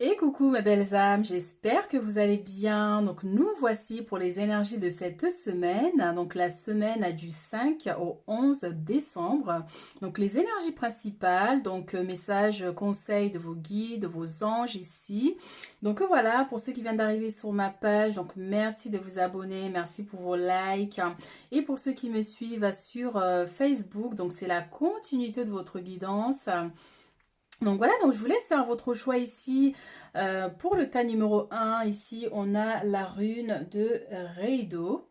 Et coucou mes belles âmes, j'espère que vous allez bien. Donc nous voici pour les énergies de cette semaine. Donc la semaine du 5 au 11 décembre. Donc les énergies principales, donc messages, conseils de vos guides, de vos anges ici. Donc voilà, pour ceux qui viennent d'arriver sur ma page, donc merci de vous abonner, merci pour vos likes. Et pour ceux qui me suivent sur Facebook, donc c'est la continuité de votre guidance. Donc voilà, donc je vous laisse faire votre choix ici. Pour le tas numéro 1, ici, on a la rune de Reido.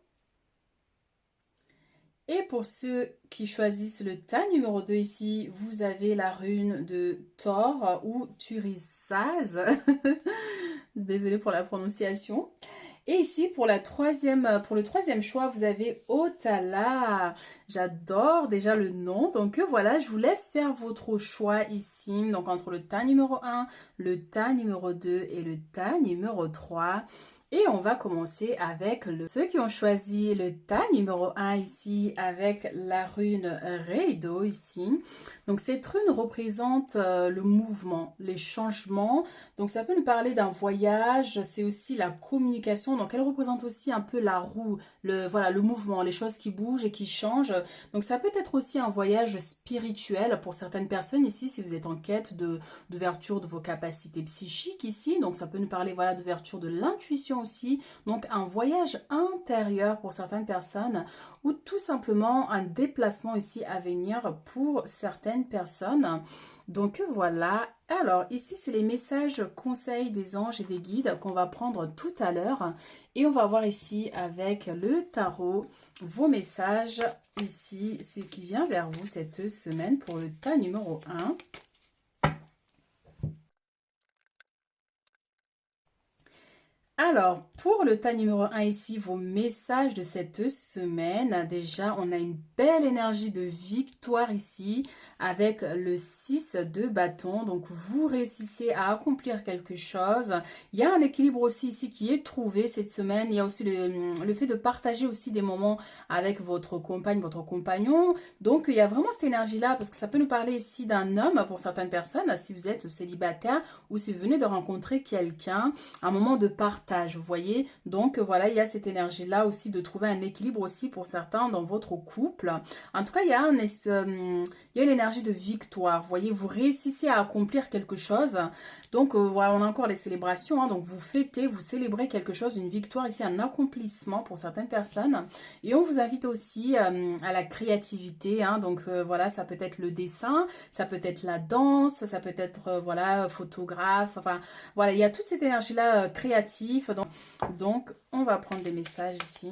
Et pour ceux qui choisissent le tas numéro 2 ici, vous avez la rune de Thor ou Turisaz. Désolée pour la prononciation. Et ici, pour le troisième choix, vous avez Otala. J'adore déjà le nom. Donc voilà, je vous laisse faire votre choix ici. Donc entre le tas numéro 1, le tas numéro 2 et le tas numéro 3. Et on va commencer avec ceux qui ont choisi le tas numéro 1 ici avec la rune Reido ici. Donc cette rune représente le mouvement, les changements. Donc ça peut nous parler d'un voyage, c'est aussi la communication. Donc elle représente aussi un peu la roue, voilà, le mouvement, les choses qui bougent et qui changent. Donc ça peut être aussi un voyage spirituel pour certaines personnes ici si vous êtes en quête d'ouverture de vos capacités psychiques ici. Donc ça peut nous parler voilà d'ouverture de l'intuition aussi. Donc un voyage intérieur pour certaines personnes ou tout simplement un déplacement ici à venir pour certaines personnes. Donc voilà. Alors ici c'est les messages conseils des anges et des guides qu'on va prendre tout à l'heure et on va voir ici avec le tarot vos messages ici, ce qui vient vers vous cette semaine pour le tas numéro 1. Alors, pour le tas numéro 1 ici, vos messages de cette semaine, déjà, on a une belle énergie de victoire ici avec le 6 de bâton. Donc, vous réussissez à accomplir quelque chose. Il y a un équilibre aussi ici qui est trouvé cette semaine. Il y a aussi le fait de partager aussi des moments avec votre compagne, votre compagnon. Donc, il y a vraiment cette énergie-là parce que ça peut nous parler ici d'un homme pour certaines personnes, si vous êtes célibataire ou si vous venez de rencontrer quelqu'un, un moment de partage, vous voyez. Donc voilà, il y a cette énergie-là aussi de trouver un équilibre aussi pour certains dans votre couple. En tout cas, il y a l'énergie de victoire, vous voyez, vous réussissez à accomplir quelque chose. Donc voilà, on a encore les célébrations, hein. Donc vous fêtez, vous célébrez quelque chose, une victoire ici, un accomplissement pour certaines personnes. Et on vous invite aussi à la créativité, hein. Donc voilà, ça peut être le dessin, ça peut être la danse, ça peut être voilà, photographe, enfin voilà, il y a toute cette énergie-là créative. Donc, on va prendre des messages ici.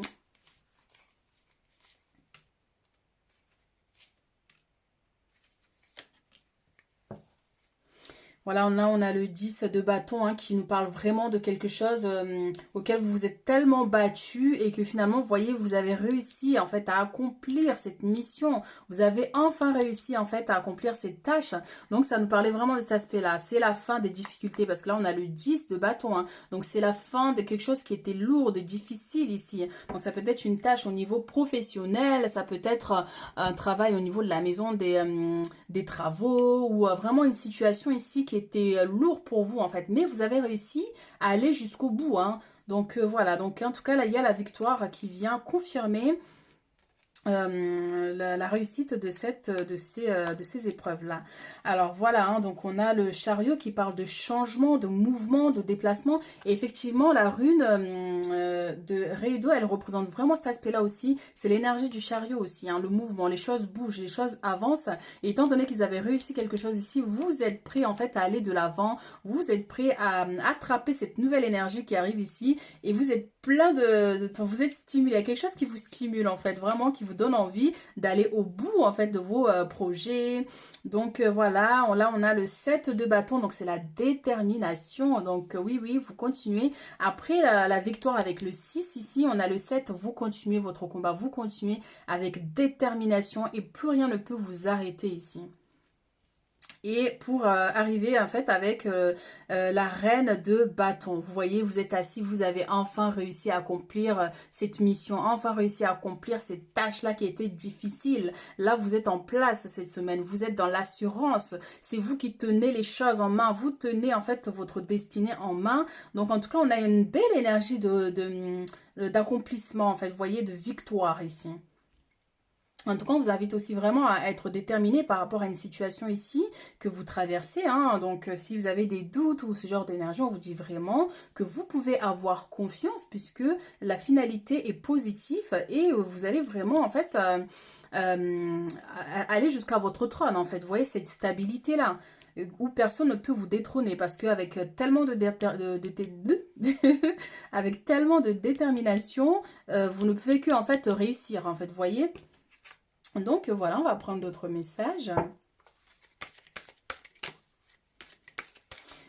Voilà, on a le 10 de bâton hein, qui nous parle vraiment de quelque chose auquel vous vous êtes tellement battu et que finalement, vous voyez, vous avez réussi en fait à accomplir cette mission. Vous avez enfin réussi en fait à accomplir cette tâche. Donc, ça nous parlait vraiment de cet aspect-là. C'est la fin des difficultés parce que là, on a le 10 de bâton. Hein. Donc, c'est la fin de quelque chose qui était lourd, de difficile ici. Donc, ça peut être une tâche au niveau professionnel, ça peut être un travail au niveau de la maison, des travaux ou vraiment une situation ici qui était lourde pour vous en fait. Mais vous avez réussi à aller jusqu'au bout. Hein. Donc voilà, donc en tout cas là il y a la victoire qui vient confirmer la réussite de ces épreuves-là. Alors voilà, hein, donc on a le chariot qui parle de changement, de mouvement, de déplacement. Et effectivement, la rune de Reido, elle représente vraiment cet aspect-là aussi. C'est l'énergie du chariot aussi, hein, le mouvement, les choses bougent, les choses avancent. Et étant donné qu'ils avaient réussi quelque chose ici, vous êtes prêts en fait à aller de l'avant. Vous êtes prêts à attraper cette nouvelle énergie qui arrive ici. Et vous êtes plein vous êtes stimulé. Il y a quelque chose qui vous stimule en fait, vraiment, qui vous donne envie d'aller au bout en fait de vos projets. Donc voilà, là on a le 7 de bâton, donc c'est la détermination. Donc oui, oui, vous continuez. Après la victoire avec le 6 ici, on a le 7, vous continuez votre combat, vous continuez avec détermination et plus rien ne peut vous arrêter ici. Et pour arriver en fait avec la reine de bâton. Vous voyez, vous êtes assis, vous avez enfin réussi à accomplir cette mission, enfin réussi à accomplir cette tâche-là qui était difficile. Là, vous êtes en place cette semaine, vous êtes dans l'assurance. C'est vous qui tenez les choses en main, vous tenez en fait votre destinée en main. Donc en tout cas, on a une belle énergie d'accomplissement en fait, vous voyez, de victoire ici. En tout cas, on vous invite aussi vraiment à être déterminé par rapport à une situation ici que vous traversez. Hein. Donc, si vous avez des doutes ou ce genre d'énergie, on vous dit vraiment que vous pouvez avoir confiance puisque la finalité est positive et vous allez vraiment, en fait, aller jusqu'à votre trône, en fait. Vous voyez, cette stabilité-là où personne ne peut vous détrôner parce qu'avec tellement avec tellement de détermination, vous ne pouvez que, en fait, réussir, en fait, vous voyez. Donc voilà, on va prendre d'autres messages.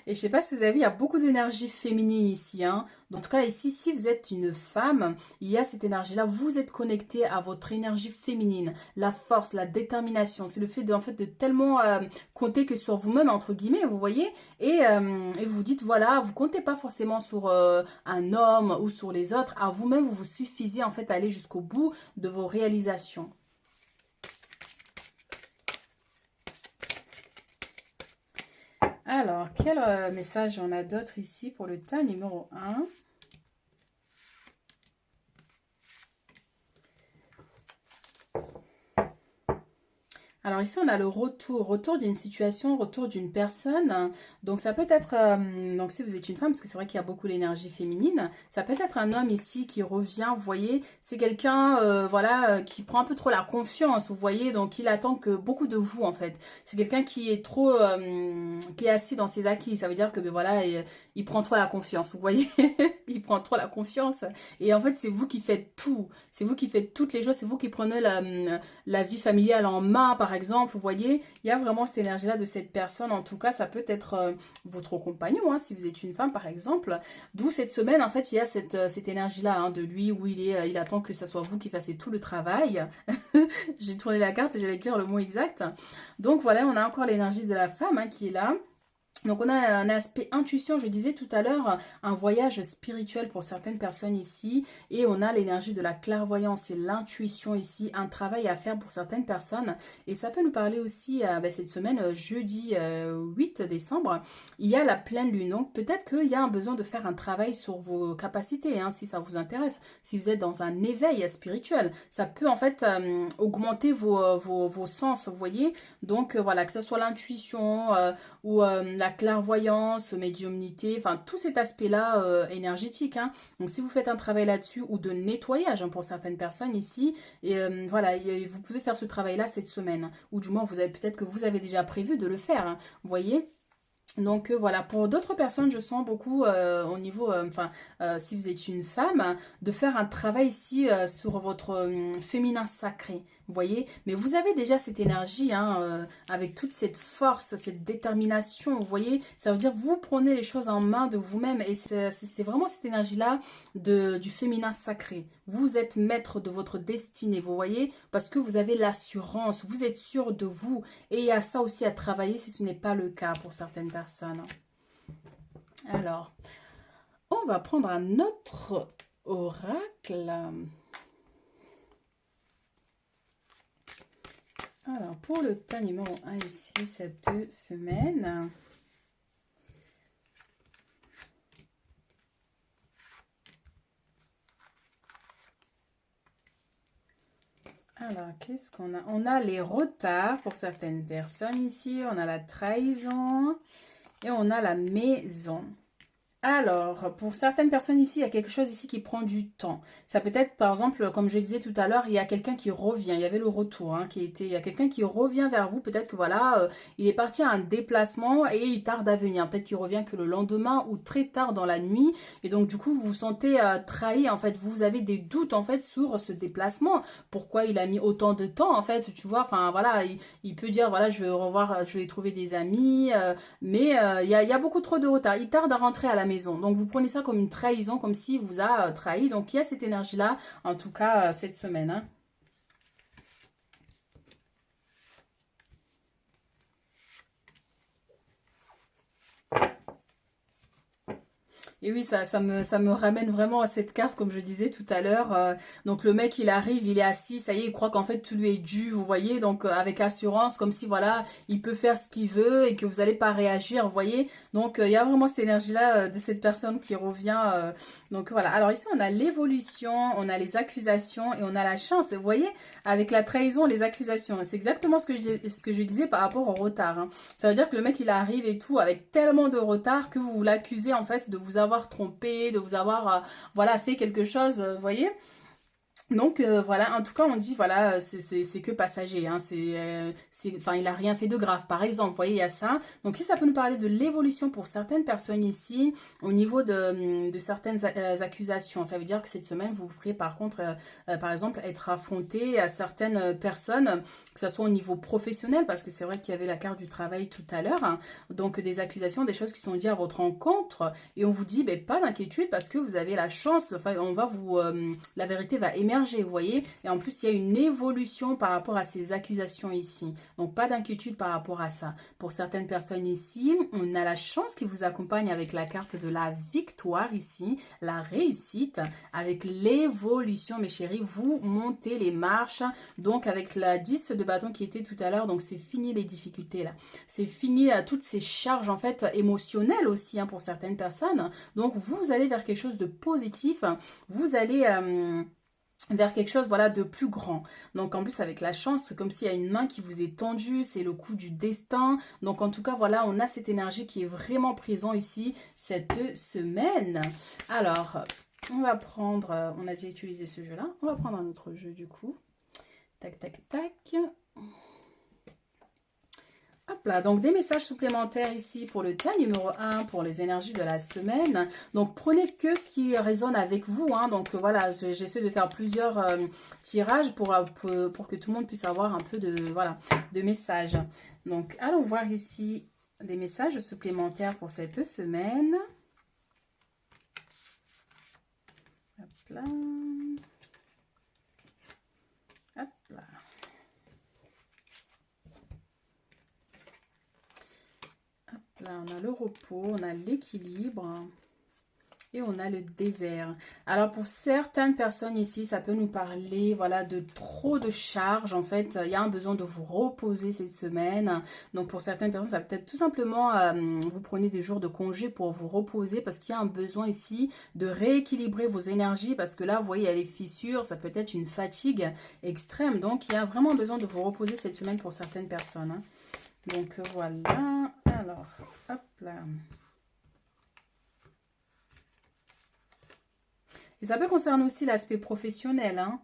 Et je ne sais pas si vous avez vu, il y a beaucoup d'énergie féminine ici. Hein. En tout cas, ici, si vous êtes une femme, il y a cette énergie-là. Vous êtes connecté à votre énergie féminine, la force, la détermination. C'est le fait de, en fait, de tellement compter que sur vous-même, entre guillemets, vous voyez. Et vous dites, voilà, vous ne comptez pas forcément sur un homme ou sur les autres. À vous-même, vous vous suffisez en fait à aller jusqu'au bout de vos réalisations. Alors, quel message on a d'autres ici pour le tas numéro 1? Alors ici, on a le retour d'une situation, retour d'une personne. Donc ça peut être, donc si vous êtes une femme, parce que c'est vrai qu'il y a beaucoup d'énergie féminine, ça peut être un homme ici qui revient, vous voyez, c'est quelqu'un, voilà, qui prend un peu trop la confiance, vous voyez, donc il attend que beaucoup de vous en fait. C'est quelqu'un qui est trop, qui est assis dans ses acquis, ça veut dire que, ben, voilà, il prend trop la confiance, vous voyez, il prend trop la confiance. Et en fait, c'est vous qui faites tout, c'est vous qui faites toutes les choses, c'est vous qui prenez la vie familiale en main, par exemple, vous voyez, il y a vraiment cette énergie-là de cette personne. En tout cas, ça peut être votre compagnon, hein, si vous êtes une femme, par exemple. D'où cette semaine, en fait, il y a cette énergie-là hein, de lui où il attend que ce soit vous qui fassiez tout le travail. J'ai tourné la carte et j'allais dire le mot exact. Donc voilà, on a encore l'énergie de la femme hein, qui est là. Donc on a un aspect intuition, je disais tout à l'heure, un voyage spirituel pour certaines personnes ici. Et on a l'énergie de la clairvoyance et l'intuition ici, un travail à faire pour certaines personnes. Et ça peut nous parler aussi, cette semaine, jeudi 8 décembre, il y a la pleine lune. Donc peut-être qu'il y a un besoin de faire un travail sur vos capacités, hein, si ça vous intéresse. Si vous êtes dans un éveil spirituel, ça peut en fait augmenter vos sens, vous voyez. Donc voilà, que ce soit l'intuition ou la clairvoyance, médiumnité, enfin tout cet aspect-là énergétique. Hein. Donc si vous faites un travail là-dessus ou de nettoyage hein, pour certaines personnes ici, et voilà, vous pouvez faire ce travail-là cette semaine. Ou du moins, vous avez peut-être que vous avez déjà prévu de le faire. Hein, vous voyez ? Donc voilà, pour d'autres personnes, je sens beaucoup au niveau, si vous êtes une femme, de faire un travail ici sur votre féminin sacré, vous voyez. Mais vous avez déjà cette énergie, hein, avec toute cette force, cette détermination, vous voyez. Ça veut dire vous prenez les choses en main de vous-même et c'est vraiment cette énergie-là du féminin sacré. Vous êtes maître de votre destinée, vous voyez, parce que vous avez l'assurance, vous êtes sûr de vous. Et il y a ça aussi à travailler si ce n'est pas le cas pour certaines personnes. Alors, on va prendre un autre oracle. Alors, pour le tas numéro 1 ici, cette semaine. Alors, qu'est-ce qu'on a? On a les retards pour certaines personnes ici. On a la trahison et on a la maison. Alors, pour certaines personnes ici, il y a quelque chose ici qui prend du temps. Ça peut être, par exemple, comme je disais tout à l'heure, il y a quelqu'un qui revient. Il y avait le retour, hein, il y a quelqu'un qui revient vers vous. Peut-être que voilà, il est parti à un déplacement et il tarde à venir. Peut-être qu'il revient que le lendemain ou très tard dans la nuit. Et donc, du coup, vous vous sentez trahi. En fait, vous avez des doutes en fait sur ce déplacement. Pourquoi il a mis autant de temps en fait, tu vois. Enfin, voilà, il peut dire voilà, je vais revoir, je vais trouver des amis, mais il y a beaucoup trop de retard. Il tarde à rentrer à la maison. Donc vous prenez ça comme une trahison, comme s'il vous a trahi. Donc il y a cette énergie-là, en tout cas cette semaine. Hein. Et oui, ça me ramène vraiment à cette carte, comme je disais tout à l'heure. Donc le mec, il arrive, il est assis, ça y est, il croit qu'en fait tout lui est dû, vous voyez, donc avec assurance, comme si voilà, il peut faire ce qu'il veut et que vous n'allez pas réagir, vous voyez. Donc il y a vraiment cette énergie-là de cette personne qui revient. Donc voilà. Alors ici, on a l'évolution, on a les accusations et on a la chance. Et vous voyez, avec la trahison, les accusations, c'est exactement ce que je disais par rapport au retard, hein. Ça veut dire que le mec, il arrive et tout avec tellement de retard que vous l'accusez en fait de vous avoir trompé, de vous avoir voilà, fait quelque chose, vous voyez. Donc voilà, en tout cas on dit voilà, c'est que passager, hein, enfin il a rien fait de grave par exemple, vous voyez il y a ça. Donc si ça peut nous parler de l'évolution pour certaines personnes ici, au niveau de certaines accusations, ça veut dire que cette semaine vous pourriez par contre, par exemple être affronté à certaines personnes, que ce soit au niveau professionnel, parce que c'est vrai qu'il y avait la carte du travail tout à l'heure, hein, donc des accusations, des choses qui sont dites à votre encontre, et on vous dit ben, pas d'inquiétude parce que vous avez la chance, enfin on va vous, la vérité va émerger, vous voyez. Et en plus, il y a une évolution par rapport à ces accusations ici. Donc, pas d'inquiétude par rapport à ça. Pour certaines personnes ici, on a la chance qui vous accompagne avec la carte de la victoire ici, la réussite, avec l'évolution, mes chéris. Vous montez les marches. Donc, avec la 10 de bâton qui était tout à l'heure, donc c'est fini les difficultés là. C'est fini toutes ces charges en fait émotionnelles aussi hein, pour certaines personnes. Donc, vous allez vers quelque chose de positif. Vous allez vers quelque chose voilà de plus grand. Donc en plus avec la chance, c'est comme s'il y a une main qui vous est tendue, c'est le coup du destin. Donc en tout cas voilà, on a cette énergie qui est vraiment présente ici cette semaine. Alors, on va prendre, on a déjà utilisé ce jeu-là, on va prendre un autre jeu du coup. Tac, tac, tac. Hop là, donc des messages supplémentaires ici pour le tas numéro 1, pour les énergies de la semaine. Donc prenez que ce qui résonne avec vous, hein. Donc voilà, j'essaie de faire plusieurs tirages pour que tout le monde puisse avoir un peu de, voilà, de messages. Donc allons voir ici des messages supplémentaires pour cette semaine. Hop là. Hop là. Là, on a le repos, on a l'équilibre et on a le désert. Alors, pour certaines personnes ici, ça peut nous parler voilà, de trop de charges. En fait, il y a un besoin de vous reposer cette semaine. Donc, pour certaines personnes, ça peut être tout simplement, vous prenez des jours de congé pour vous reposer parce qu'il y a un besoin ici de rééquilibrer vos énergies parce que là, vous voyez, il y a les fissures, ça peut être une fatigue extrême. Donc, il y a vraiment besoin de vous reposer cette semaine pour certaines personnes, hein. Donc voilà, alors, hop là. Et ça peut concerner aussi l'aspect professionnel, hein.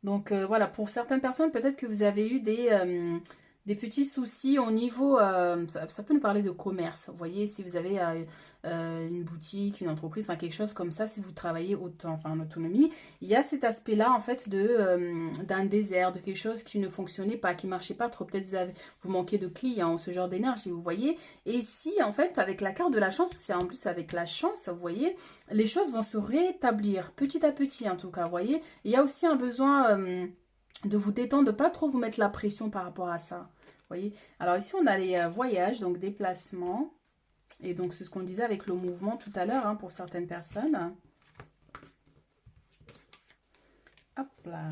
Donc voilà, pour certaines personnes, peut-être que vous avez eu des petits soucis au niveau, ça peut nous parler de commerce. Vous voyez, si vous avez une boutique, une entreprise, enfin quelque chose comme ça, si vous travaillez autant, enfin en autonomie, il y a cet aspect-là en fait d'un désert, de quelque chose qui ne fonctionnait pas, qui marchait pas trop. Peut-être vous manquez de clients, ce genre d'énergie, vous voyez. Et si en fait avec la carte de la chance, parce que c'est en plus avec la chance, vous voyez, les choses vont se rétablir petit à petit en tout cas, vous voyez. Il y a aussi un besoin de vous détendre, de pas trop vous mettre la pression par rapport à ça. Vous voyez. Alors ici on a les voyages, donc déplacements. Et donc, c'est ce qu'on disait avec le mouvement tout à l'heure, hein, pour certaines personnes. Hop là.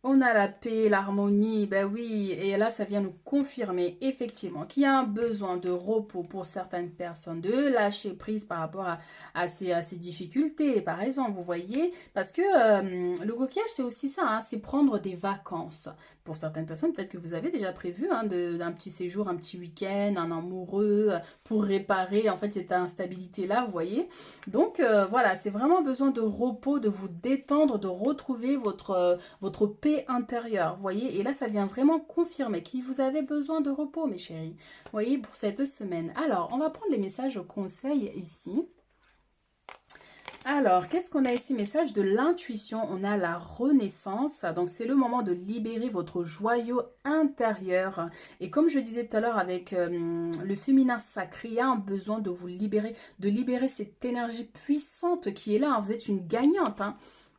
On a la paix, l'harmonie, ben oui, et là ça vient nous confirmer effectivement qu'il y a un besoin de repos pour certaines personnes, de lâcher prise par rapport à ces difficultés, par exemple, vous voyez, parce que le coquillage c'est aussi ça, hein, c'est prendre des vacances. Pour certaines personnes, peut-être que vous avez déjà prévu hein, d'un petit séjour, un petit week-end, un amoureux, pour réparer en fait cette instabilité-là, vous voyez. Donc voilà, c'est vraiment besoin de repos, de vous détendre, de retrouver votre paix intérieure, vous voyez. Et là, ça vient vraiment confirmer que vous avez besoin de repos, mes chéris. Vous voyez, pour cette semaine. Alors, on va prendre les messages au conseil ici. Alors, qu'est-ce qu'on a ici? Message de l'intuition. On a la renaissance. Donc, c'est le moment de libérer votre joyau intérieur. Et comme je disais tout à l'heure avec le féminin sacré, il y a un besoin de vous libérer, de libérer cette énergie puissante qui est là. Vous êtes une gagnante, hein.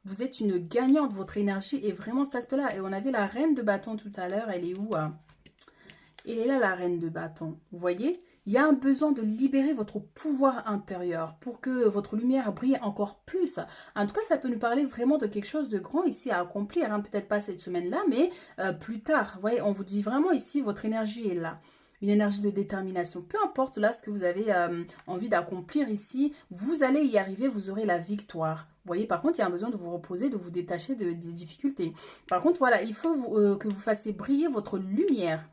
Vous êtes une gagnante, votre énergie est vraiment cet aspect-là. Et on avait la reine de bâton tout à l'heure. Elle est où? Et là, la reine de bâton. Vous voyez? Il y a un besoin de libérer votre pouvoir intérieur pour que votre lumière brille encore plus. En tout cas, ça peut nous parler vraiment de quelque chose de grand ici à accomplir. Hein. Peut-être pas cette semaine-là, mais plus tard. Vous voyez, on vous dit vraiment ici, votre énergie est là. Une énergie de détermination. Peu importe là ce que vous avez envie d'accomplir ici, vous allez y arriver, vous aurez la victoire. Vous voyez, par contre, il y a un besoin de vous reposer, de vous détacher des difficultés. Par contre, voilà, il faut que vous fassiez briller votre lumière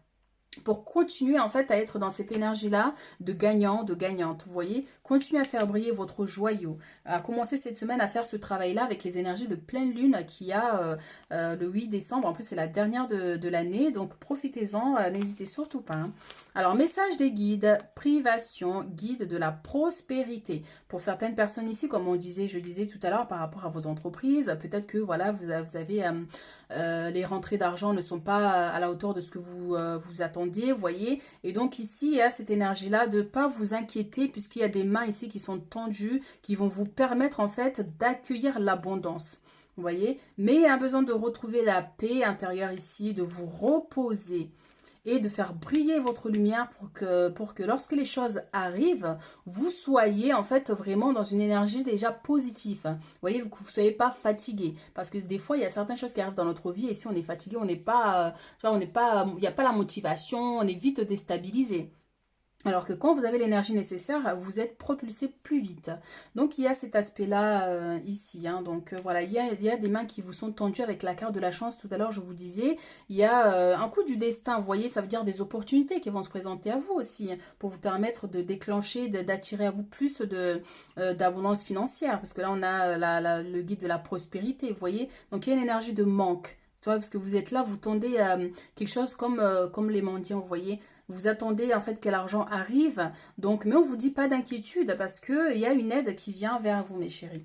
pour continuer en fait à être dans cette énergie-là de gagnant, de gagnante. Vous voyez, continuez à faire briller votre joyau. À commencer cette semaine à faire ce travail-là avec les énergies de pleine lune qu'il y a le 8 décembre. En plus, c'est la dernière de l'année, donc profitez-en, n'hésitez surtout pas. Hein. Alors, message des guides, privation, guide de la prospérité. Pour certaines personnes ici, comme je disais tout à l'heure par rapport à vos entreprises, peut-être que voilà, vous avez les rentrées d'argent ne sont pas à la hauteur de ce que vous attendez, vous voyez. Et donc ici, il y a cette énergie-là de ne pas vous inquiéter puisqu'il y a des mains ici qui sont tendues, qui vont vous permettre en fait d'accueillir l'abondance. Vous voyez, mais il y a un besoin de retrouver la paix intérieure ici, de vous reposer et de faire briller votre lumière pour que lorsque les choses arrivent, vous soyez en fait vraiment dans une énergie déjà positive. Vous voyez, que vous ne soyez pas fatigué. Parce que des fois, il y a certaines choses qui arrivent dans notre vie et si on est fatigué, on n'est pas, il n'y a pas la motivation, on est vite déstabilisé. Alors que quand vous avez l'énergie nécessaire, vous êtes propulsé plus vite. Donc il y a cet aspect-là ici. Hein. Donc voilà, il y a des mains qui vous sont tendues avec la carte de la chance. Tout à l'heure, je vous disais, il y a un coup du destin. Vous voyez, ça veut dire des opportunités qui vont se présenter à vous aussi. Hein, pour vous permettre de déclencher, d'attirer à vous plus d'abondance financière. Parce que là, on a le guide de la prospérité. Vous voyez, donc il y a une énergie de manque. Tu vois, parce que vous êtes là, vous tendez à quelque chose comme les mendiants, vous voyez. Vous attendez en fait que l'argent arrive. Donc, mais on ne vous dit pas d'inquiétude parce qu'il y a une aide qui vient vers vous, mes chéris.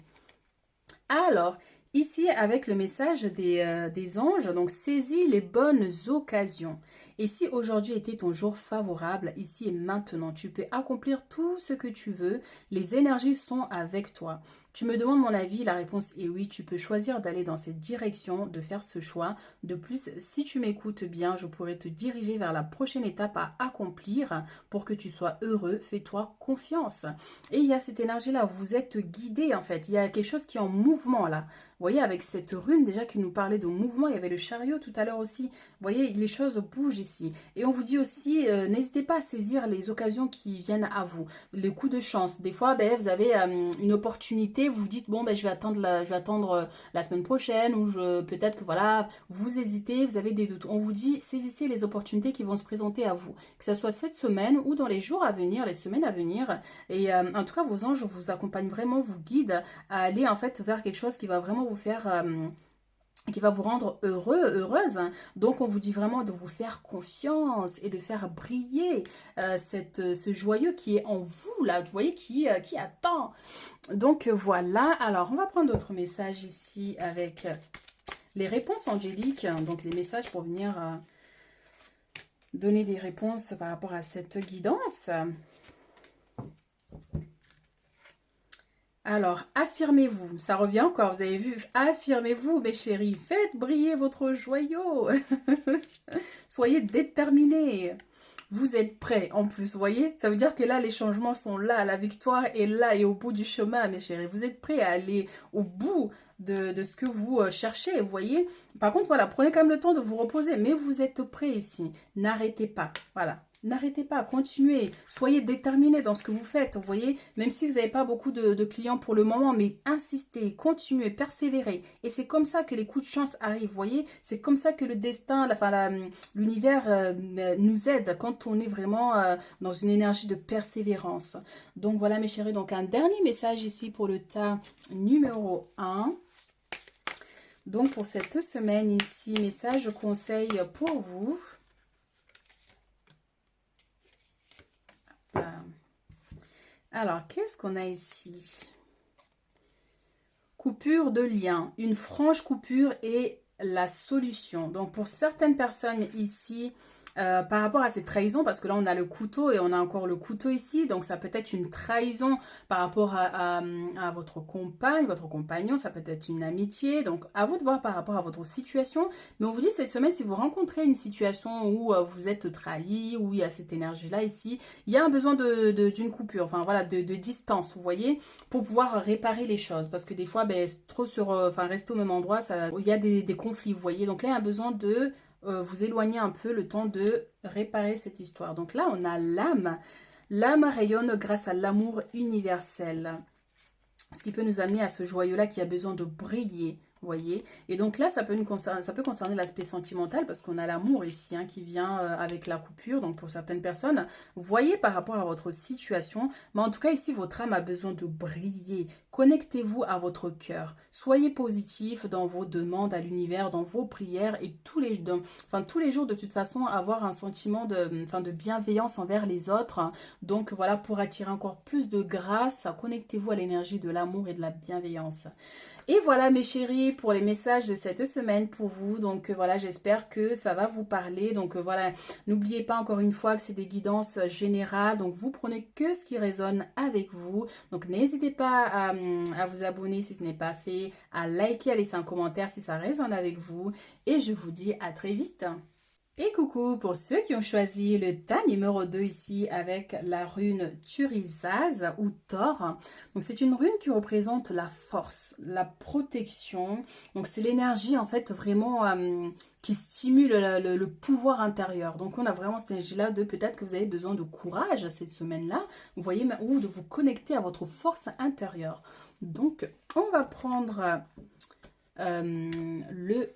Alors, ici, avec le message des anges, donc saisis les bonnes occasions. Et si aujourd'hui était ton jour favorable, ici et maintenant, tu peux accomplir tout ce que tu veux. Les énergies sont avec toi. Tu me demandes mon avis, la réponse est oui. Tu peux choisir d'aller dans cette direction, de faire ce choix. De plus, si tu m'écoutes bien, je pourrais te diriger vers la prochaine étape à accomplir pour que tu sois heureux. Fais-toi confiance. Et il y a cette énergie-là, vous êtes guidé en fait. Il y a quelque chose qui est en mouvement là. Vous voyez, avec cette rune déjà qui nous parlait de mouvement, il y avait le chariot tout à l'heure aussi. Vous voyez, les choses bougent ici. Et on vous dit aussi, n'hésitez pas à saisir les occasions qui viennent à vous. Les coups de chance. Des fois, ben, vous avez une opportunité, vous vous dites, bon, ben, je vais attendre la semaine prochaine ou peut-être que voilà, vous hésitez, vous avez des doutes. On vous dit, saisissez les opportunités qui vont se présenter à vous. Que ce soit cette semaine ou dans les jours à venir, les semaines à venir. Et en tout cas, vos anges vous accompagnent vraiment, vous guident à aller en fait vers quelque chose qui va vraiment vous faire... qui va vous rendre heureux, heureuse. Donc, on vous dit vraiment de vous faire confiance et de faire briller ce joyeux qui est en vous, là, vous voyez, qui attend. Donc, voilà. Alors, on va prendre d'autres messages ici avec les réponses angéliques. Donc, les messages pour venir donner des réponses par rapport à cette guidance. Alors, affirmez-vous. Ça revient encore, vous avez vu. Affirmez-vous, mes chéris. Faites briller votre joyau. Soyez déterminés. Vous êtes prêts en plus, vous voyez. Ça veut dire que là, les changements sont là. La victoire est là et au bout du chemin, mes chéris. Vous êtes prêts à aller au bout de ce que vous cherchez, vous voyez. Par contre, voilà, prenez quand même le temps de vous reposer. Mais vous êtes prêts ici. N'arrêtez pas. Voilà. N'arrêtez pas, continuez, soyez déterminés dans ce que vous faites, vous voyez, même si vous n'avez pas beaucoup de clients pour le moment, mais insistez, continuez, persévérez. Et c'est comme ça que les coups de chance arrivent, vous voyez, c'est comme ça que le destin, l'univers nous aide quand on est vraiment dans une énergie de persévérance. Donc voilà mes chéris, donc un dernier message ici pour le tas numéro 1. Donc pour cette semaine ici, message conseil pour vous. Alors, qu'est-ce qu'on a ici? Coupure de lien. Une franche coupure est la solution. Donc, pour certaines personnes ici, par rapport à cette trahison, parce que là on a le couteau et on a encore le couteau ici, donc ça peut être une trahison par rapport à votre compagne, votre compagnon, ça peut être une amitié, donc à vous de voir par rapport à votre situation. Mais on vous dit cette semaine, si vous rencontrez une situation où vous êtes trahi, où il y a cette énergie-là ici, il y a un besoin d'une coupure, enfin voilà, de distance, vous voyez, pour pouvoir réparer les choses. Parce que des fois, ben, trop enfin, rester au même endroit, il y a des conflits, vous voyez. Donc là, il y a un besoin de vous éloigner un peu le temps de réparer cette histoire. Donc là, on a l'âme. L'âme rayonne grâce à l'amour universel, ce qui peut nous amener à ce joyau-là qui a besoin de briller, vous voyez. Et donc là, ça peut concerner l'aspect sentimental parce qu'on a l'amour ici hein, qui vient avec la coupure. Donc pour certaines personnes, voyez par rapport à votre situation. Mais en tout cas, ici, votre âme a besoin de briller. Connectez-vous à votre cœur. Soyez positif dans vos demandes à l'univers, dans vos prières et tous les jours, de toute façon, avoir un sentiment de bienveillance envers les autres. Donc voilà, pour attirer encore plus de grâce, connectez-vous à l'énergie de l'amour et de la bienveillance. Et voilà mes chéris pour les messages de cette semaine pour vous. Donc voilà, j'espère que ça va vous parler. Donc voilà, n'oubliez pas encore une fois que c'est des guidances générales. Donc vous prenez que ce qui résonne avec vous. Donc n'hésitez pas à vous abonner si ce n'est pas fait, à liker, à laisser un commentaire si ça résonne avec vous. Et je vous dis à très vite. Et coucou pour ceux qui ont choisi le tas numéro 2 ici avec la rune Turisaz ou Thor. Donc c'est une rune qui représente la force, la protection. Donc c'est l'énergie en fait vraiment qui stimule le pouvoir intérieur. Donc on a vraiment cette énergie-là de peut-être que vous avez besoin de courage cette semaine-là. Vous voyez, ou de vous connecter à votre force intérieure. Donc on va prendre le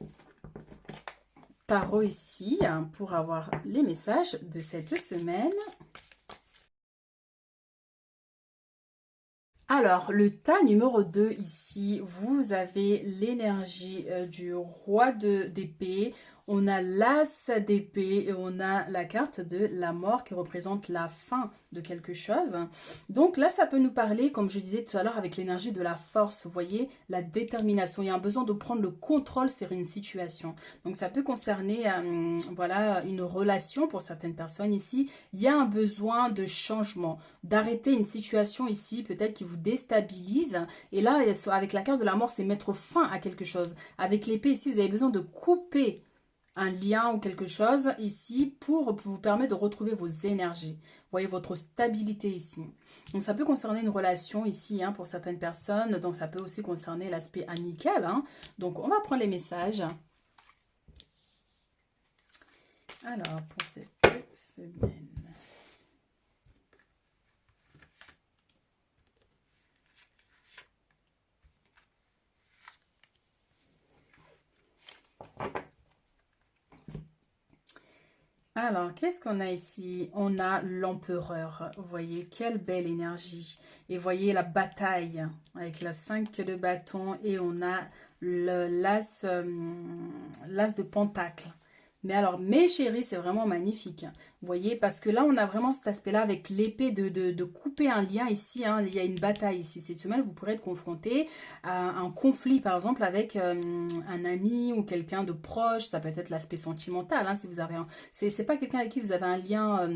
tarot ici pour avoir les messages de cette semaine. Alors, le tas numéro 2 ici, vous avez l'énergie du roi d'épée. On a l'as d'épée et on a la carte de la mort qui représente la fin de quelque chose. Donc là, ça peut nous parler, comme je disais tout à l'heure, avec l'énergie de la force, vous voyez, la détermination. Il y a un besoin de prendre le contrôle sur une situation. Donc ça peut concerner voilà, une relation pour certaines personnes ici. Il y a un besoin de changement, d'arrêter une situation ici, peut-être qui vous déstabilise. Et là, avec la carte de la mort, c'est mettre fin à quelque chose. Avec l'épée ici, vous avez besoin de couper un lien ou quelque chose ici pour vous permettre de retrouver vos énergies. Vous voyez votre stabilité ici. Donc ça peut concerner une relation ici hein, pour certaines personnes. Donc ça peut aussi concerner l'aspect amical. Hein. Donc on va prendre les messages. Alors pour cette semaine. Alors, qu'est-ce qu'on a ici? On a l'empereur. Vous voyez, quelle belle énergie. Et voyez la bataille avec la 5 de bâton et on a l'as de pentacle. Mais alors, mes chéris, c'est vraiment magnifique. Vous voyez, parce que là, on a vraiment cet aspect-là avec l'épée de couper un lien ici. Hein. Il y a une bataille ici. Cette semaine, vous pourrez être confronté à un conflit, par exemple, avec un ami ou quelqu'un de proche. Ça peut être l'aspect sentimental. Hein, si vous avez c'est pas quelqu'un avec qui vous avez un lien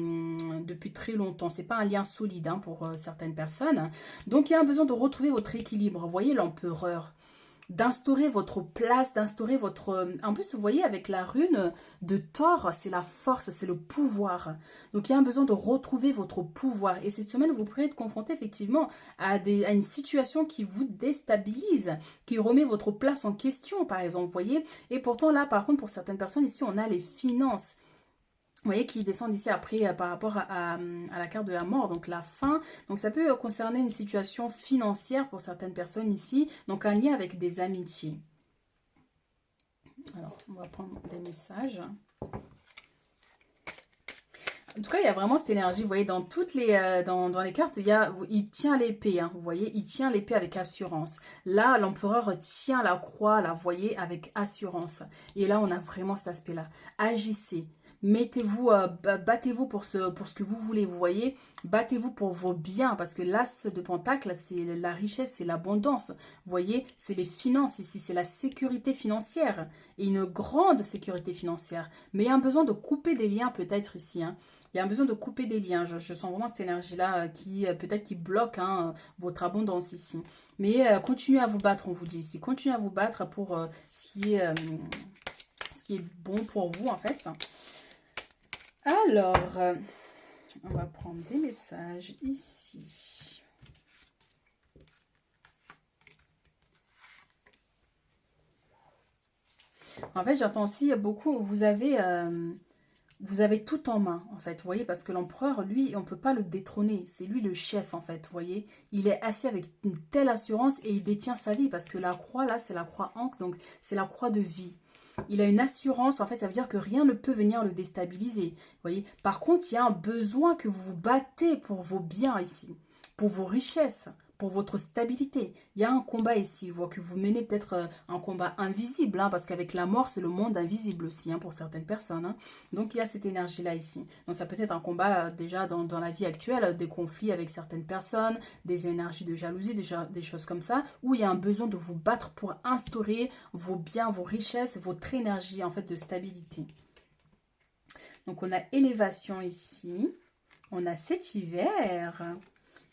depuis très longtemps. C'est pas un lien solide hein, pour certaines personnes. Donc, il y a un besoin de retrouver votre équilibre. Vous voyez l'empereur, d'instaurer votre place, d'instaurer votre... En plus, vous voyez, avec la rune de Thor, c'est la force, c'est le pouvoir. Donc, il y a un besoin de retrouver votre pouvoir. Et cette semaine, vous pourrez être confronté effectivement à une situation qui vous déstabilise, qui remet votre place en question, par exemple, vous voyez. Et pourtant, là, par contre, pour certaines personnes, ici, on a les finances. Vous voyez qu'ils descendent ici après par rapport à la carte de la mort, donc la fin. Donc ça peut concerner une situation financière pour certaines personnes ici, donc un lien avec des amitiés. Alors, on va prendre des messages. En tout cas, il y a vraiment cette énergie, vous voyez, dans toutes les, dans les cartes, il tient l'épée, hein, vous voyez, il tient l'épée avec assurance. Là, l'empereur tient la croix, là, vous voyez, avec assurance. Et là, on a vraiment cet aspect-là. Agissez. Mettez-vous, battez-vous pour ce que vous voulez, vous voyez. Battez-vous pour vos biens, parce que l'as de Pentacle, c'est la richesse, c'est l'abondance. Vous voyez, c'est les finances ici, c'est la sécurité financière. Et une grande sécurité financière. Mais il y a un besoin de couper des liens peut-être ici, hein. Il y a un besoin de couper des liens. Je sens vraiment cette énergie-là qui peut-être qui bloque hein, votre abondance ici. Mais continuez à vous battre, on vous dit ici. Continuez à vous battre pour ce qui est bon pour vous, en fait. Alors, on va prendre des messages ici. En fait, j'entends aussi beaucoup, vous avez tout en main, en fait, vous voyez, parce que l'empereur, lui, on ne peut pas le détrôner. C'est lui le chef, en fait, vous voyez. Il est assis avec une telle assurance et il détient sa vie, parce que la croix, là, c'est la croix ancre, donc c'est la croix de vie. Il a une assurance, en fait, ça veut dire que rien ne peut venir le déstabiliser. Vous voyez. Par contre, il y a un besoin que vous vous battez pour vos biens ici, pour vos richesses, pour votre stabilité. Il y a un combat ici, que vous menez peut-être un combat invisible, hein, parce qu'avec la mort, c'est le monde invisible aussi, hein, pour certaines personnes. Hein. Donc, il y a cette énergie-là ici. Donc, ça peut être un combat déjà dans la vie actuelle, des conflits avec certaines personnes, des énergies de jalousie, des choses comme ça, où il y a un besoin de vous battre pour instaurer vos biens, vos richesses, votre énergie, en fait, de stabilité. Donc, on a élévation ici. On a cet hiver.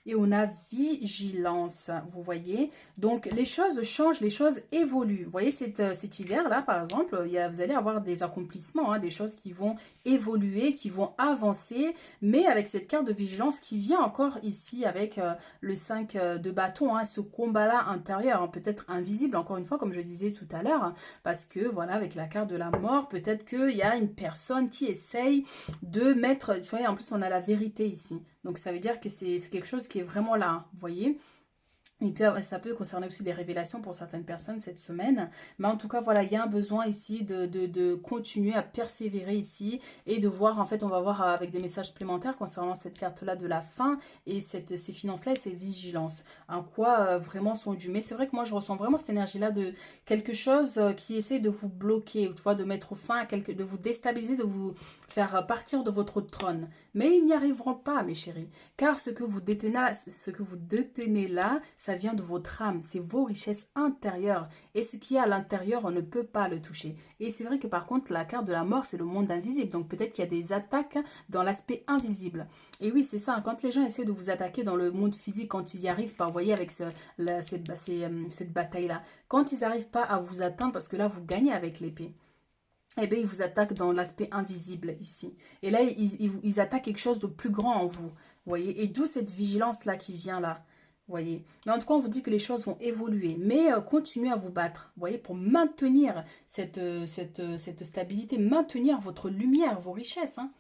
Et on a vigilance, vous voyez. Donc, les choses changent, les choses évoluent. Vous voyez, cet hiver-là, par exemple, vous allez avoir des accomplissements, hein, des choses qui vont évoluer, qui vont avancer. Mais avec cette carte de vigilance qui vient encore ici avec le 5 de bâton, hein, ce combat-là intérieur, hein, peut-être invisible, encore une fois, comme je disais tout à l'heure. Hein, parce que, voilà, avec la carte de la mort, peut-être qu'il y a une personne qui essaye de mettre... Tu vois, en plus, on a la vérité ici. Donc, ça veut dire que c'est quelque chose qui est vraiment là, hein, vous voyez. Et puis, ça peut concerner aussi des révélations pour certaines personnes cette semaine. Mais en tout cas, voilà, il y a un besoin ici de continuer à persévérer ici et de voir, en fait, on va voir avec des messages supplémentaires concernant cette carte-là de la fin et ces finances-là et ces vigilances. En quoi vraiment sont dues. Mais c'est vrai que moi, je ressens vraiment cette énergie-là de quelque chose qui essaie de vous bloquer, tu vois, de mettre fin à de vous déstabiliser, de vous faire partir de votre trône. Mais ils n'y arriveront pas, mes chéris. Car ce que vous détenez là, ça vient de votre âme, c'est vos richesses intérieures. Et ce qui est à l'intérieur, on ne peut pas le toucher. Et c'est vrai que par contre, la carte de la mort, c'est le monde invisible. Donc peut-être qu'il y a des attaques dans l'aspect invisible. Et oui, c'est ça, quand les gens essaient de vous attaquer dans le monde physique, quand ils y arrivent pas, vous voyez, avec cette bataille-là, quand ils n'arrivent pas à vous atteindre, parce que là, vous gagnez avec l'épée, eh bien, ils vous attaquent dans l'aspect invisible ici. Et là, ils attaquent quelque chose de plus grand en vous. Voyez. Et d'où cette vigilance-là qui vient là. Voyez. Mais en tout cas, on vous dit que les choses vont évoluer. Mais continuez à vous battre. Voyez, pour maintenir cette stabilité, maintenir votre lumière, vos richesses. Hein.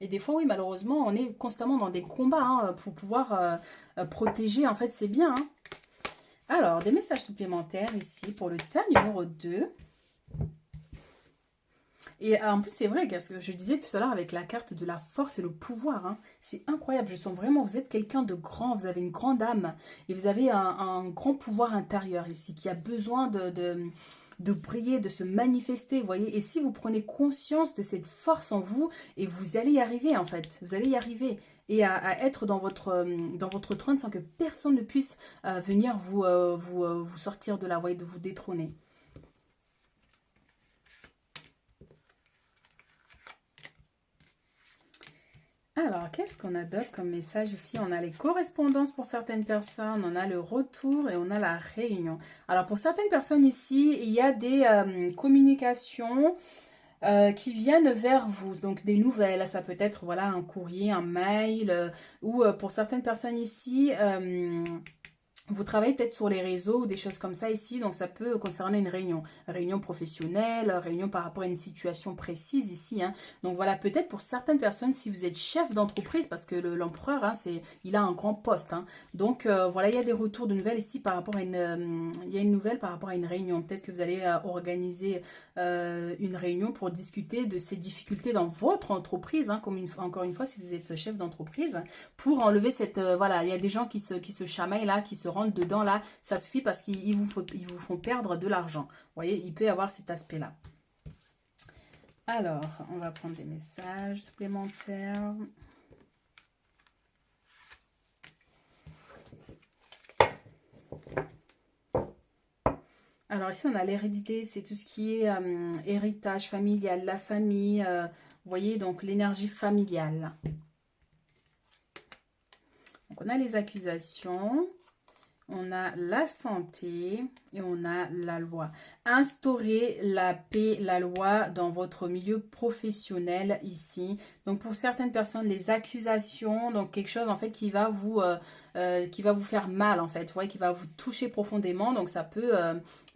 Et des fois, oui, malheureusement, on est constamment dans des combats hein, pour pouvoir protéger en fait ces biens. Hein. Alors, des messages supplémentaires ici pour le tas numéro 2. Et en plus, c'est vrai, ce que je disais tout à l'heure avec la carte de la force et le pouvoir. Hein, c'est incroyable. Je sens vraiment, vous êtes quelqu'un de grand, vous avez une grande âme et vous avez un grand pouvoir intérieur ici qui a besoin de briller, de se manifester, vous voyez. Et si vous prenez conscience de cette force en vous, et vous allez y arriver en fait, vous allez y arriver. Et à être dans votre trône sans que personne ne puisse venir vous sortir de là, vous voyez, de vous détrôner. Alors, qu'est-ce qu'on a d'autre comme message ici? On a les correspondances pour certaines personnes, on a le retour et on a la réunion. Alors, pour certaines personnes ici, il y a des communications qui viennent vers vous. Donc, des nouvelles, ça peut être voilà, un courrier, un mail, ou pour certaines personnes ici... vous travaillez peut-être sur les réseaux ou des choses comme ça ici, donc ça peut concerner une réunion professionnelle, réunion par rapport à une situation précise ici. Hein. Donc voilà, peut-être pour certaines personnes, si vous êtes chef d'entreprise, parce que l'empereur, hein, il a un grand poste. Hein. Donc voilà, il y a des retours de nouvelles ici par rapport à il y a une nouvelle par rapport à une réunion. Peut-être que vous allez organiser une réunion pour discuter de ces difficultés dans votre entreprise, hein, encore une fois, si vous êtes chef d'entreprise, pour enlever cette... voilà, il y a des gens qui se chamaillent là, qui se rentrent dedans là, ça suffit parce qu'ils vous font perdre de l'argent. Vous voyez, il peut y avoir cet aspect-là. Alors, on va prendre des messages supplémentaires. Alors ici, on a l'hérédité, c'est tout ce qui est héritage familial, la famille, vous voyez, donc l'énergie familiale. Donc on a les accusations, on a la santé et on a la loi. Instaurer la paix, la loi dans votre milieu professionnel ici. Donc pour certaines personnes, les accusations, donc quelque chose en fait qui va vous faire mal en fait, vous voyez, qui va vous toucher profondément. Donc ça peut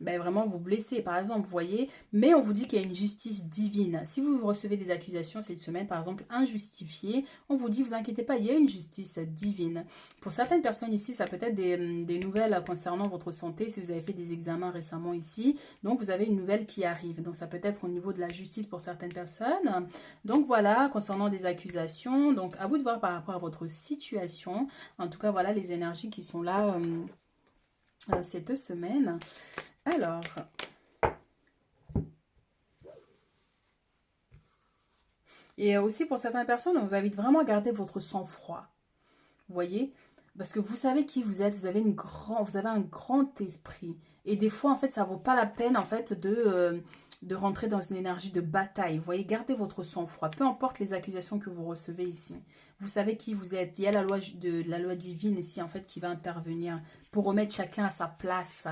vraiment vous blesser par exemple, vous voyez. Mais on vous dit qu'il y a une justice divine. Si vous recevez des accusations cette semaine, par exemple injustifiées, on vous dit, vous inquiétez pas, il y a une justice divine. Pour certaines personnes ici, ça peut être des nouvelles concernant votre santé, si vous avez fait des examens récemment ici. Donc, vous avez une nouvelle qui arrive. Donc, ça peut être au niveau de la justice pour certaines personnes. Donc, voilà, concernant des accusations. Donc, à vous de voir par rapport à votre situation. En tout cas, voilà les énergies qui sont là ces 2 semaines. Alors... Et aussi pour certaines personnes, on vous invite vraiment à garder votre sang-froid. Vous voyez? Parce que vous savez qui vous êtes, vous avez un grand esprit. Et des fois, en fait, ça ne vaut pas la peine, en fait, de rentrer dans une énergie de bataille. Vous voyez, gardez votre sang-froid. Peu importe les accusations que vous recevez ici. Vous savez qui vous êtes. Il y a la loi divine ici, en fait, qui va intervenir pour remettre chacun à sa place.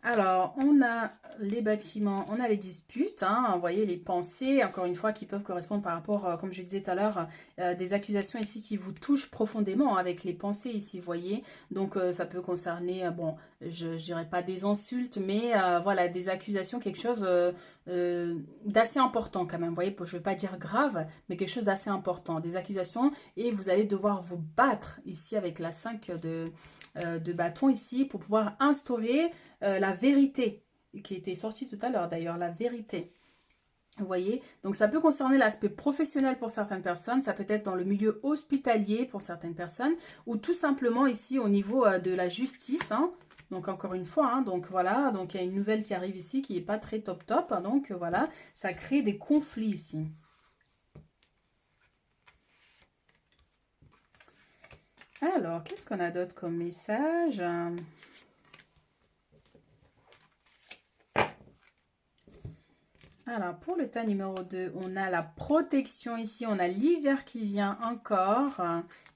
Alors, on a les bâtiments, on a les disputes, hein, vous voyez, les pensées, encore une fois, qui peuvent correspondre par rapport, comme je disais tout à l'heure, des accusations ici qui vous touchent profondément avec les pensées ici, vous voyez. Donc, ça peut concerner, bon, je dirais pas des insultes, mais voilà, des accusations, quelque chose d'assez important quand même, vous voyez, je ne veux pas dire grave, mais quelque chose d'assez important, des accusations, et vous allez devoir vous battre ici avec la 5 de bâton ici pour pouvoir instaurer la vérité, qui était sortie tout à l'heure d'ailleurs, la vérité. Vous voyez, donc ça peut concerner l'aspect professionnel pour certaines personnes, ça peut être dans le milieu hospitalier pour certaines personnes, ou tout simplement ici au niveau de la justice, hein. Donc encore une fois, hein, donc voilà, donc il y a une nouvelle qui arrive ici qui n'est pas très top top, hein, donc voilà, ça crée des conflits ici. Alors, qu'est-ce qu'on a d'autre comme message ? Alors, pour le tas numéro 2, on a la protection ici, on a l'hiver qui vient encore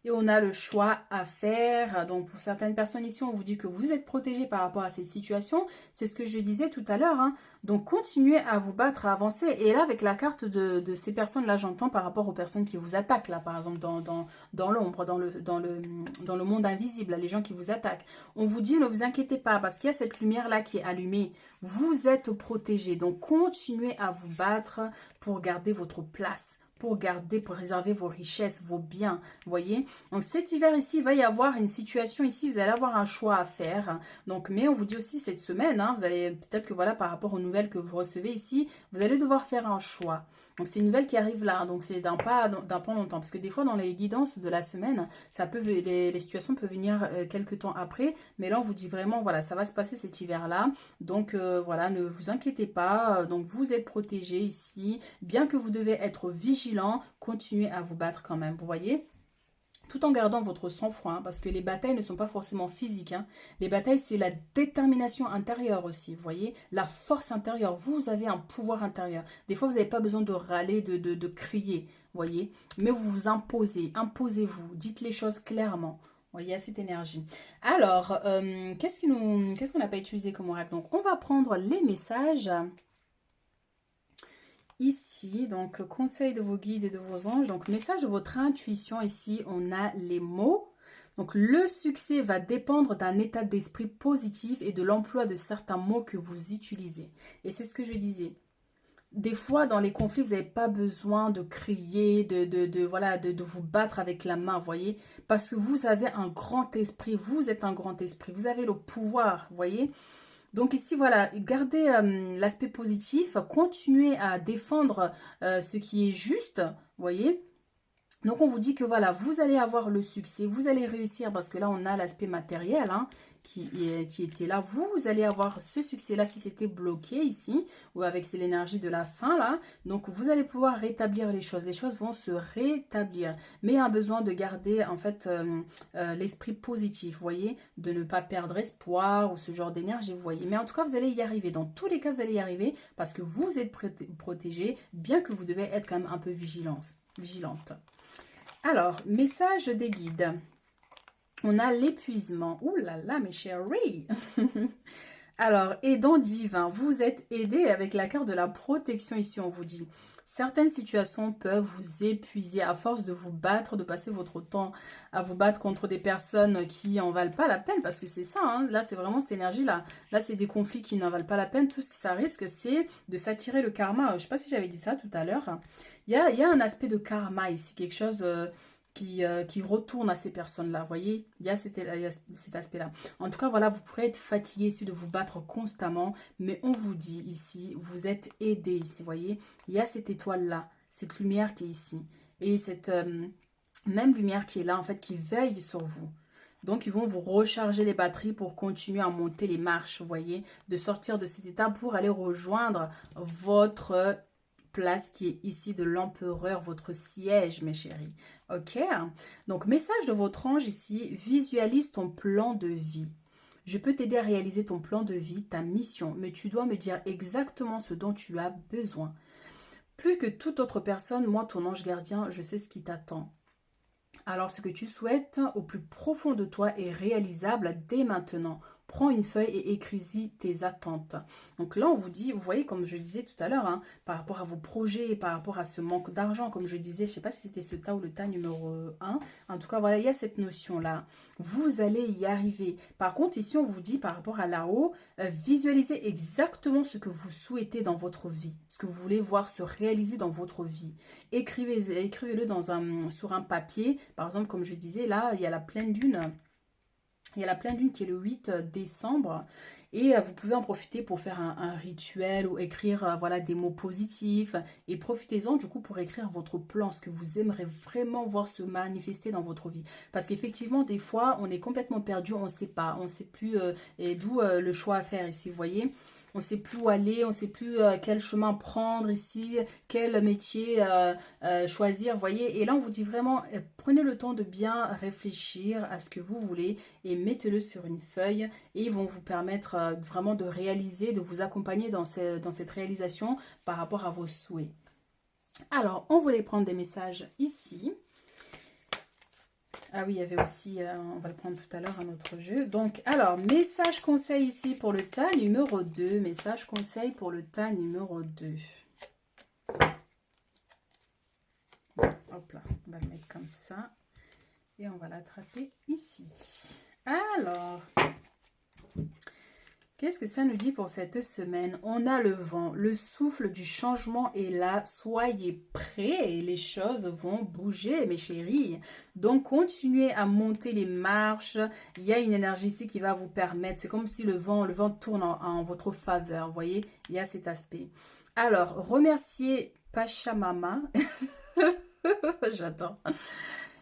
et on a le choix à faire. Donc, pour certaines personnes ici, on vous dit que vous êtes protégé par rapport à ces situations. C'est ce que je disais tout à l'heure, hein. Donc, continuez à vous battre, à avancer. Et là, avec la carte de ces personnes-là, j'entends par rapport aux personnes qui vous attaquent, là, par exemple, dans l'ombre, dans le monde invisible, là, les gens qui vous attaquent. On vous dit, ne vous inquiétez pas, parce qu'il y a cette lumière-là qui est allumée. Vous êtes protégé, donc continuez à vous battre pour garder votre place, pour préserver vos richesses, vos biens, vous voyez. Donc cet hiver ici, il va y avoir une situation ici, vous allez avoir un choix à faire. Donc, mais on vous dit aussi cette semaine, hein, vous allez peut-être que voilà, par rapport aux nouvelles que vous recevez ici, vous allez devoir faire un choix. Donc c'est une nouvelle qui arrive là, donc c'est d'un pas longtemps, parce que des fois dans les guidances de la semaine, les situations peuvent venir quelques temps après, mais là on vous dit vraiment, voilà, ça va se passer cet hiver-là, donc voilà, ne vous inquiétez pas, donc vous êtes protégés ici, bien que vous devez être vigilant, continuez à vous battre quand même, vous voyez, tout en gardant votre sang-froid, hein, parce que les batailles ne sont pas forcément physiques, hein. Les batailles, c'est la détermination intérieure aussi, vous voyez, la force intérieure, vous avez un pouvoir intérieur. Des fois, vous n'avez pas besoin de râler, de crier, vous voyez, mais vous vous imposez, imposez-vous, dites les choses clairement. Vous voyez, il y a cette énergie. Alors, qu'est-ce qu'on n'a pas utilisé comme oracle? Donc, on va prendre les messages ici, donc conseil de vos guides et de vos anges, donc message de votre intuition ici, on a les mots. Donc le succès va dépendre d'un état d'esprit positif et de l'emploi de certains mots que vous utilisez. Et c'est ce que je disais. Des fois, dans les conflits, vous n'avez pas besoin de crier, voilà, de vous battre avec la main, vous voyez, parce que vous avez un grand esprit, vous êtes un grand esprit, vous avez le pouvoir, vous voyez. Donc ici, voilà, gardez l'aspect positif, continuez à défendre ce qui est juste, vous voyez. Donc on vous dit que voilà, vous allez avoir le succès, vous allez réussir parce que là on a l'aspect matériel, hein, qui était là. Vous allez avoir ce succès-là si c'était bloqué ici, ou avec l'énergie de la fin là. Donc, vous allez pouvoir rétablir les choses. Les choses vont se rétablir. Mais il y a un besoin de garder, en fait, l'esprit positif, vous voyez, de ne pas perdre espoir ou ce genre d'énergie, vous voyez. Mais en tout cas, vous allez y arriver. Dans tous les cas, vous allez y arriver parce que vous êtes protégé, bien que vous devez être quand même un peu vigilante. Alors, message des guides. On a l'épuisement. Ouh là là, mes chéris. Alors, aidant divin, vous êtes aidé avec la carte de la protection ici, on vous dit. Certaines situations peuvent vous épuiser à force de vous battre, de passer votre temps à vous battre contre des personnes qui en valent pas la peine, parce que c'est ça, hein, là c'est vraiment cette énergie-là. Là, c'est des conflits qui n'en valent pas la peine. Tout ce que ça risque, c'est de s'attirer le karma. Je sais pas si j'avais dit ça tout à l'heure. Il y a un aspect de karma ici, quelque chose... qui retourne à ces personnes-là. Vous voyez, il y a cet aspect-là. En tout cas, voilà, vous pourrez être fatigué ici de vous battre constamment, mais on vous dit ici, vous êtes aidé ici, vous voyez. Il y a cette étoile-là, cette lumière qui est ici. Et cette même lumière qui est là, en fait, qui veille sur vous. Donc, ils vont vous recharger les batteries pour continuer à monter les marches, vous voyez, de sortir de cet état pour aller rejoindre votre place qui est ici de l'empereur, votre siège, mes chéris. Ok? Donc, message de votre ange ici, visualise ton plan de vie. Je peux t'aider à réaliser ton plan de vie, ta mission, mais tu dois me dire exactement ce dont tu as besoin. Plus que toute autre personne, moi, ton ange gardien, je sais ce qui t'attend. Alors, ce que tu souhaites au plus profond de toi est réalisable dès maintenant. Prends une feuille et écris-y tes attentes. Donc là, on vous dit, vous voyez, comme je disais tout à l'heure, hein, par rapport à vos projets, par rapport à ce manque d'argent, comme je disais, je ne sais pas si c'était ce tas ou le tas numéro 1. En tout cas, voilà, il y a cette notion-là. Vous allez y arriver. Par contre, ici, on vous dit, par rapport à là-haut, visualisez exactement ce que vous souhaitez dans votre vie, ce que vous voulez voir se réaliser dans votre vie. Écrivez-le sur un papier. Par exemple, comme je disais, là, il y a la pleine lune. Il y a la pleine lune qui est le 8 décembre et vous pouvez en profiter pour faire un rituel ou écrire voilà, des mots positifs et profitez-en du coup pour écrire votre plan, ce que vous aimeriez vraiment voir se manifester dans votre vie. Parce qu'effectivement, des fois, on est complètement perdu, on ne sait pas, on ne sait plus et d'où le choix à faire ici, vous voyez. On ne sait plus où aller, on ne sait plus quel chemin prendre ici, quel métier choisir, vous voyez. Et là, on vous dit vraiment, prenez le temps de bien réfléchir à ce que vous voulez et mettez-le sur une feuille et ils vont vous permettre vraiment de réaliser, de vous accompagner dans cette réalisation par rapport à vos souhaits. Alors, on voulait prendre des messages ici. Ah oui, il y avait aussi, on va le prendre tout à l'heure, un autre jeu. Donc, alors, message conseil ici pour le tas numéro 2. Message conseil pour le tas numéro 2. Hop là, on va le mettre comme ça. Et on va l'attraper ici. Alors, qu'est-ce que ça nous dit pour cette semaine? On a le vent, le souffle du changement est là. Soyez prêts, les choses vont bouger, mes chéris. Donc, continuez à monter les marches. Il y a une énergie ici qui va vous permettre. C'est comme si le vent tourne en votre faveur. Vous voyez, il y a cet aspect. Alors, remerciez Pachamama. J'adore.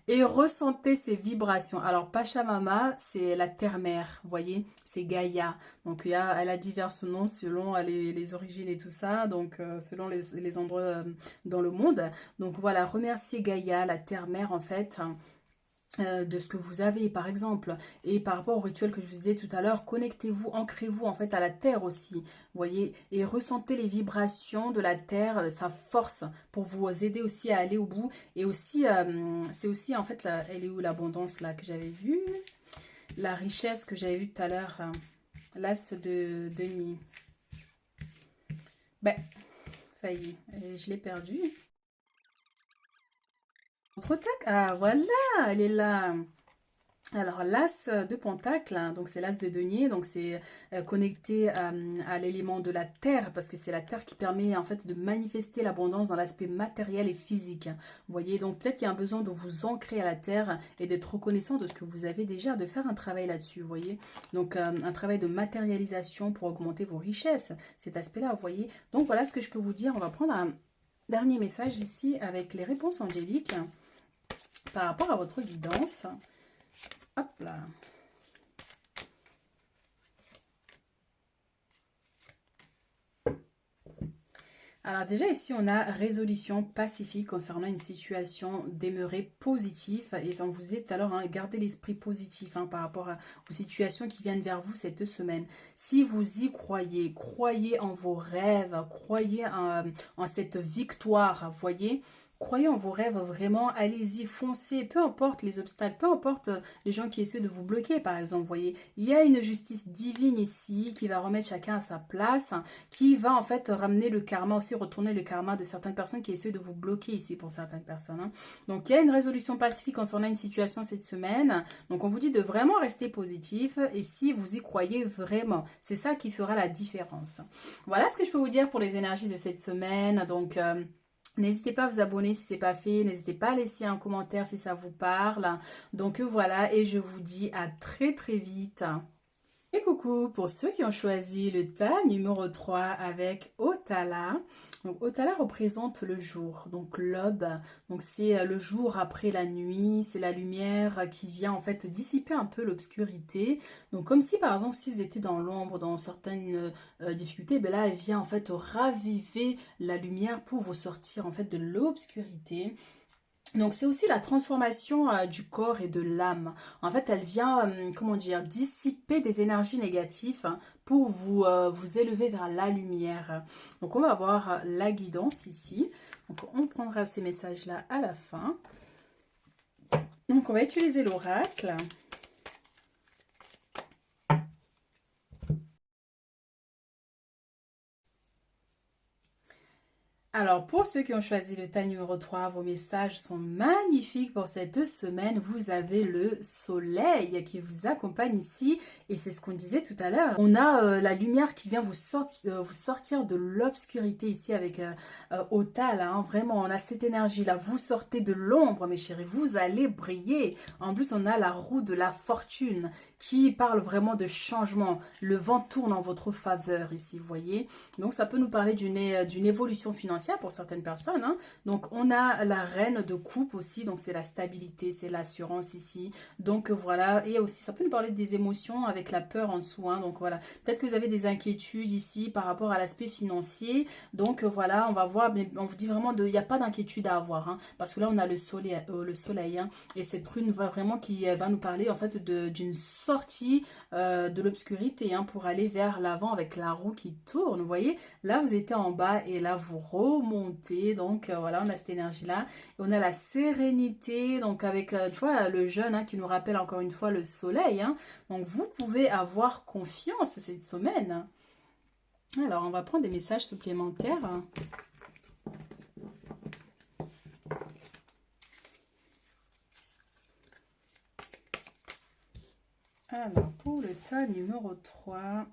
Et ressentez ces vibrations. Alors, Pachamama, c'est la terre-mère, vous voyez, c'est Gaïa. Donc, elle a divers noms selon les origines et tout ça, donc selon les endroits dans le monde. Donc, voilà, remerciez Gaïa, la terre-mère, en fait, de ce que vous avez, par exemple. Et par rapport au rituel que je vous disais tout à l'heure, connectez-vous, ancrez-vous, en fait, à la terre aussi, vous voyez, et ressentez les vibrations de la terre, sa force, pour vous aider aussi à aller au bout. Et aussi, c'est aussi, en fait, elle est où l'abondance, là, que j'avais vue? La richesse que j'avais vue tout à l'heure, l'as de denier. Ben, ça y est, je l'ai perdu. Ah, voilà, elle est là. Alors, l'as de pentacle, hein, donc c'est l'as de denier, donc c'est connecté à l'élément de la terre, parce que c'est la terre qui permet en fait de manifester l'abondance dans l'aspect matériel et physique. Vous voyez, donc peut-être qu'il y a un besoin de vous ancrer à la terre et d'être reconnaissant de ce que vous avez déjà, de faire un travail là-dessus, vous voyez. Donc, un travail de matérialisation pour augmenter vos richesses, cet aspect-là, vous voyez. Donc, voilà ce que je peux vous dire. On va prendre un dernier message ici avec les réponses angéliques par rapport à votre guidance. Hop là. Alors déjà ici on a résolution pacifique concernant une situation demeurer positif et on vous dit tout à l'heure, hein, gardez l'esprit positif hein, par rapport aux situations qui viennent vers vous cette semaine. Si vous y croyez, croyez en vos rêves, croyez en cette victoire, voyez. Croyez en vos rêves vraiment, allez-y, foncez, peu importe les obstacles, peu importe les gens qui essaient de vous bloquer par exemple, voyez. Il y a une justice divine ici qui va remettre chacun à sa place, qui va en fait ramener le karma, aussi retourner le karma de certaines personnes qui essaient de vous bloquer ici pour certaines personnes. Hein. Donc il y a une résolution pacifique concernant une situation cette semaine. Donc on vous dit de vraiment rester positif et si vous y croyez vraiment, c'est ça qui fera la différence. Voilà ce que je peux vous dire pour les énergies de cette semaine. Donc n'hésitez pas à vous abonner si ce n'est pas fait. N'hésitez pas à laisser un commentaire si ça vous parle. Donc voilà, et je vous dis à très très vite. Et coucou pour ceux qui ont choisi le tas numéro 3 avec Otala. Donc Otala représente le jour, donc l'aube. Donc c'est le jour après la nuit, c'est la lumière qui vient en fait dissiper un peu l'obscurité. Donc comme si par exemple si vous étiez dans l'ombre, dans certaines difficultés, ben là elle vient en fait raviver la lumière pour vous sortir en fait de l'obscurité. Donc c'est aussi la transformation du corps et de l'âme. En fait, elle vient, comment dire, dissiper des énergies négatives hein, pour vous élever vers la lumière. Donc on va avoir la guidance ici. Donc on prendra ces messages-là à la fin. Donc on va utiliser l'oracle. Alors, pour ceux qui ont choisi le tas numéro 3, vos messages sont magnifiques pour cette semaine. Vous avez le soleil qui vous accompagne ici. Et c'est ce qu'on disait tout à l'heure. On a la lumière qui vient vous sortir de l'obscurité ici avec Ota. Là, hein. Vraiment, on a cette énergie-là. Vous sortez de l'ombre, mes chéris. Vous allez briller. En plus, on a la roue de la fortune qui parle vraiment de changement. Le vent tourne en votre faveur ici, vous voyez. Donc, ça peut nous parler d'une évolution financière pour certaines personnes. Hein. Donc, on a la reine de coupe aussi. Donc, c'est la stabilité, c'est l'assurance ici. Donc, voilà. Et aussi, ça peut nous parler des émotions avec la peur en dessous. Hein. Donc, voilà. Peut-être que vous avez des inquiétudes ici par rapport à l'aspect financier. Donc, voilà, on va voir. Mais on vous dit vraiment, il n'y a pas d'inquiétude à avoir. Hein, parce que là, on a le soleil hein, et cette rune vraiment qui va nous parler en fait d'une sortie de l'obscurité hein, pour aller vers l'avant avec la roue qui tourne. Vous voyez, là, vous étiez en bas et là, vous remontez. Donc, voilà, on a cette énergie-là. On a la sérénité, donc avec, tu vois, le jeune hein, qui nous rappelle encore une fois le soleil. Hein. Donc, vous pouvez avoir confiance cette semaine. Alors, on va prendre des messages supplémentaires. Alors, pour le tas numéro 3...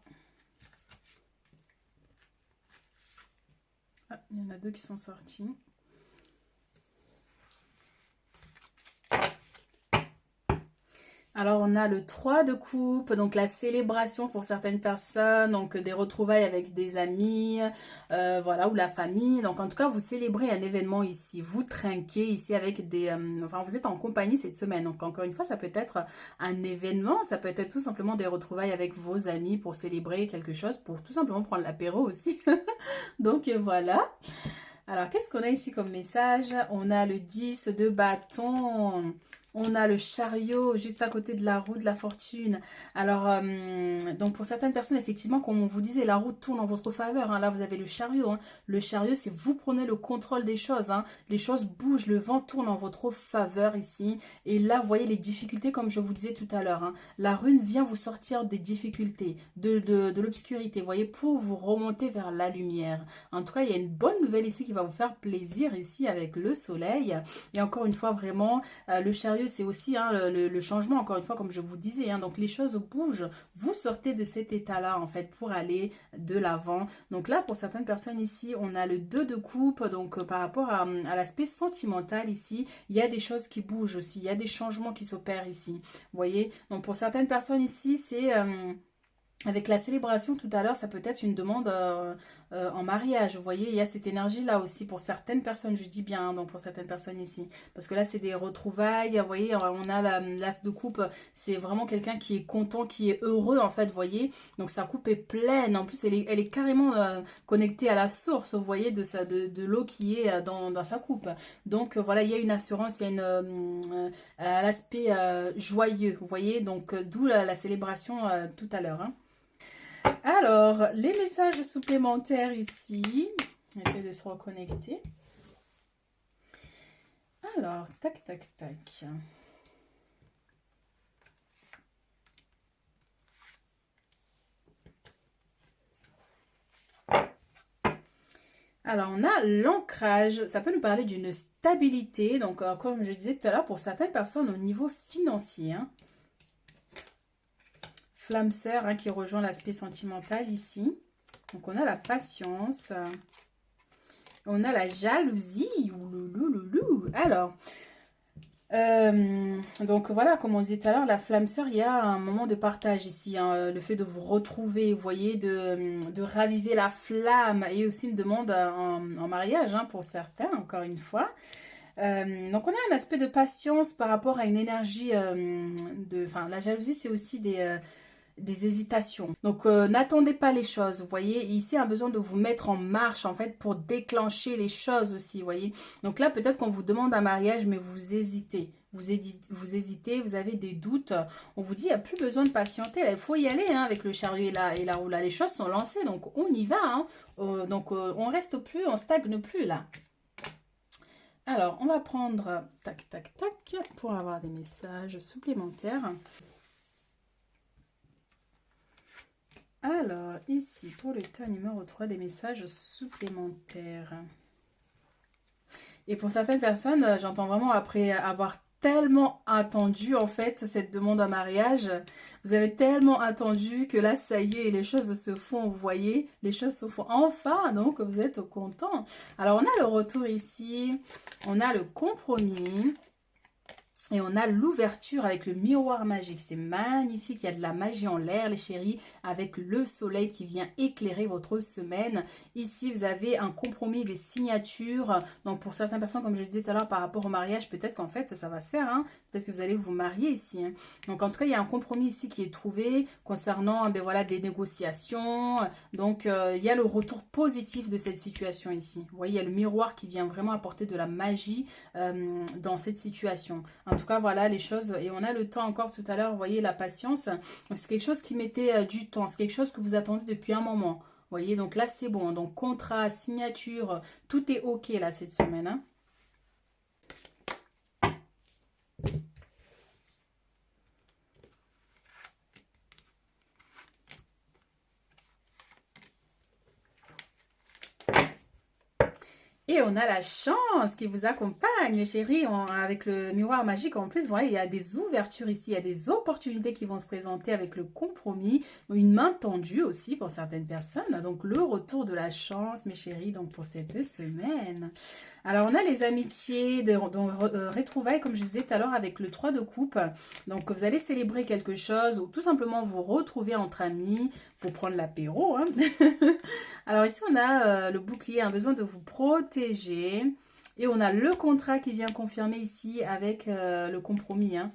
Ah, il y en a deux qui sont sortis. Alors, on a le 3 de coupe, donc la célébration pour certaines personnes, donc des retrouvailles avec des amis, voilà, ou la famille. Donc, en tout cas, vous célébrez un événement ici. Vous trinquez ici avec des... enfin, vous êtes en compagnie cette semaine. Donc, encore une fois, ça peut être un événement. Ça peut être tout simplement des retrouvailles avec vos amis pour célébrer quelque chose, pour tout simplement prendre l'apéro aussi. Donc, voilà. Alors, qu'est-ce qu'on a ici comme message? On a le 10 de bâton. On a le chariot juste à côté de la roue de la fortune. Alors, donc pour certaines personnes, effectivement, comme on vous disait, la roue tourne en votre faveur. Hein. Là, vous avez le chariot. Hein. Le chariot, c'est vous prenez le contrôle des choses. Hein. Les choses bougent, le vent tourne en votre faveur ici. Et là, vous voyez les difficultés, comme je vous disais tout à l'heure. Hein. La rune vient vous sortir des difficultés, de l'obscurité, vous voyez, pour vous remonter vers la lumière. En tout cas, il y a une bonne nouvelle ici qui va vous faire plaisir ici avec le soleil. Et encore une fois, vraiment, le chariot, c'est aussi hein, le changement, encore une fois, comme je vous disais. Hein, donc, les choses bougent. Vous sortez de cet état-là, en fait, pour aller de l'avant. Donc là, pour certaines personnes ici, on a le 2 de coupe. Donc, par rapport à l'aspect sentimental ici, il y a des choses qui bougent aussi. Il y a des changements qui s'opèrent ici. Vous voyez? Donc, pour certaines personnes ici, c'est... avec la célébration tout à l'heure, ça peut être une demande en mariage. Vous voyez, il y a cette énergie-là aussi pour certaines personnes, je dis bien, hein, donc pour certaines personnes ici. Parce que là, c'est des retrouvailles, vous voyez, on a l'as de coupe, c'est vraiment quelqu'un qui est content, qui est heureux, en fait, vous voyez. Donc sa coupe est pleine, en plus, elle est carrément connectée à la source, vous voyez, de l'eau qui est dans sa coupe. Donc voilà, il y a une assurance, il y a l'aspect joyeux, vous voyez, donc d'où la célébration tout à l'heure. Hein. Alors, les messages supplémentaires ici. On essaie de se reconnecter. Alors, tac, tac, tac. Alors, on a l'ancrage. Ça peut nous parler d'une stabilité. Donc, comme je disais tout à l'heure, pour certaines personnes au niveau financier. Hein. Flamme sœur hein, qui rejoint l'aspect sentimental ici. Donc, on a la patience. On a la jalousie. Ouloulouloulou. Alors, donc voilà, comme on disait tout à l'heure, la flamme sœur, il y a un moment de partage ici. Hein, le fait de vous retrouver, vous voyez, de raviver la flamme et aussi une demande en mariage hein, pour certains, encore une fois. Donc on a un aspect de patience par rapport à une énergie enfin la jalousie c'est aussi des hésitations. Donc n'attendez pas les choses, vous voyez. Ici, il y a besoin de vous mettre en marche en fait pour déclencher les choses aussi, vous voyez. Donc là, peut-être qu'on vous demande un mariage, mais vous hésitez. Vous hésitez, vous avez des doutes. On vous dit, il n'y a plus besoin de patienter. Là, il faut y aller hein, avec le chariot et la roue. Là, les choses sont lancées, donc on y va. Hein. Donc on reste plus, on stagne plus là. Alors, on va prendre tac, tac, tac pour avoir des messages supplémentaires. Alors, ici, pour le tas numéro 3, des messages supplémentaires. Et pour certaines personnes, j'entends vraiment après avoir tellement attendu, en fait, cette demande en mariage. Vous avez tellement attendu que là, ça y est, les choses se font, vous voyez. Les choses se font enfin, donc vous êtes content. Alors, on a le retour ici. On a le compromis. Et on a l'ouverture avec le miroir magique. C'est magnifique. Il y a de la magie en l'air, les chéris, avec le soleil qui vient éclairer votre semaine. Ici, vous avez un compromis des signatures. Donc, pour certaines personnes, comme je disais tout à l'heure, par rapport au mariage, peut-être qu'en fait, ça va se faire. Hein. Peut-être que vous allez vous marier ici. Hein. Donc, en tout cas, il y a un compromis ici qui est trouvé concernant ben, voilà, des négociations. Donc, il y a le retour positif de cette situation ici. Vous voyez, il y a le miroir qui vient vraiment apporter de la magie dans cette situation. En tout cas, voilà les choses. Et on a le temps encore tout à l'heure, vous voyez, la patience. C'est quelque chose qui mettait du temps. C'est quelque chose que vous attendez depuis un moment. Vous voyez, donc là, c'est bon. Donc, contrat, signature, tout est OK là cette semaine. Hein. Et on a la chance qui vous accompagne, mes chéris, avec le miroir magique. En plus, vous voyez, il y a des ouvertures ici, il y a des opportunités qui vont se présenter avec le compromis, une main tendue aussi pour certaines personnes. Donc, le retour de la chance, mes chéris, donc pour cette semaine. Alors, on a les amitiés, retrouvailles, comme je vous disais tout à l'heure, avec le 3 de coupe. Donc, vous allez célébrer quelque chose ou tout simplement vous retrouver entre amis pour prendre l'apéro. Hein. Alors, ici, on a le bouclier, un besoin de vous protéger. Et on a le contrat qui vient confirmer ici avec le compromis. Hein.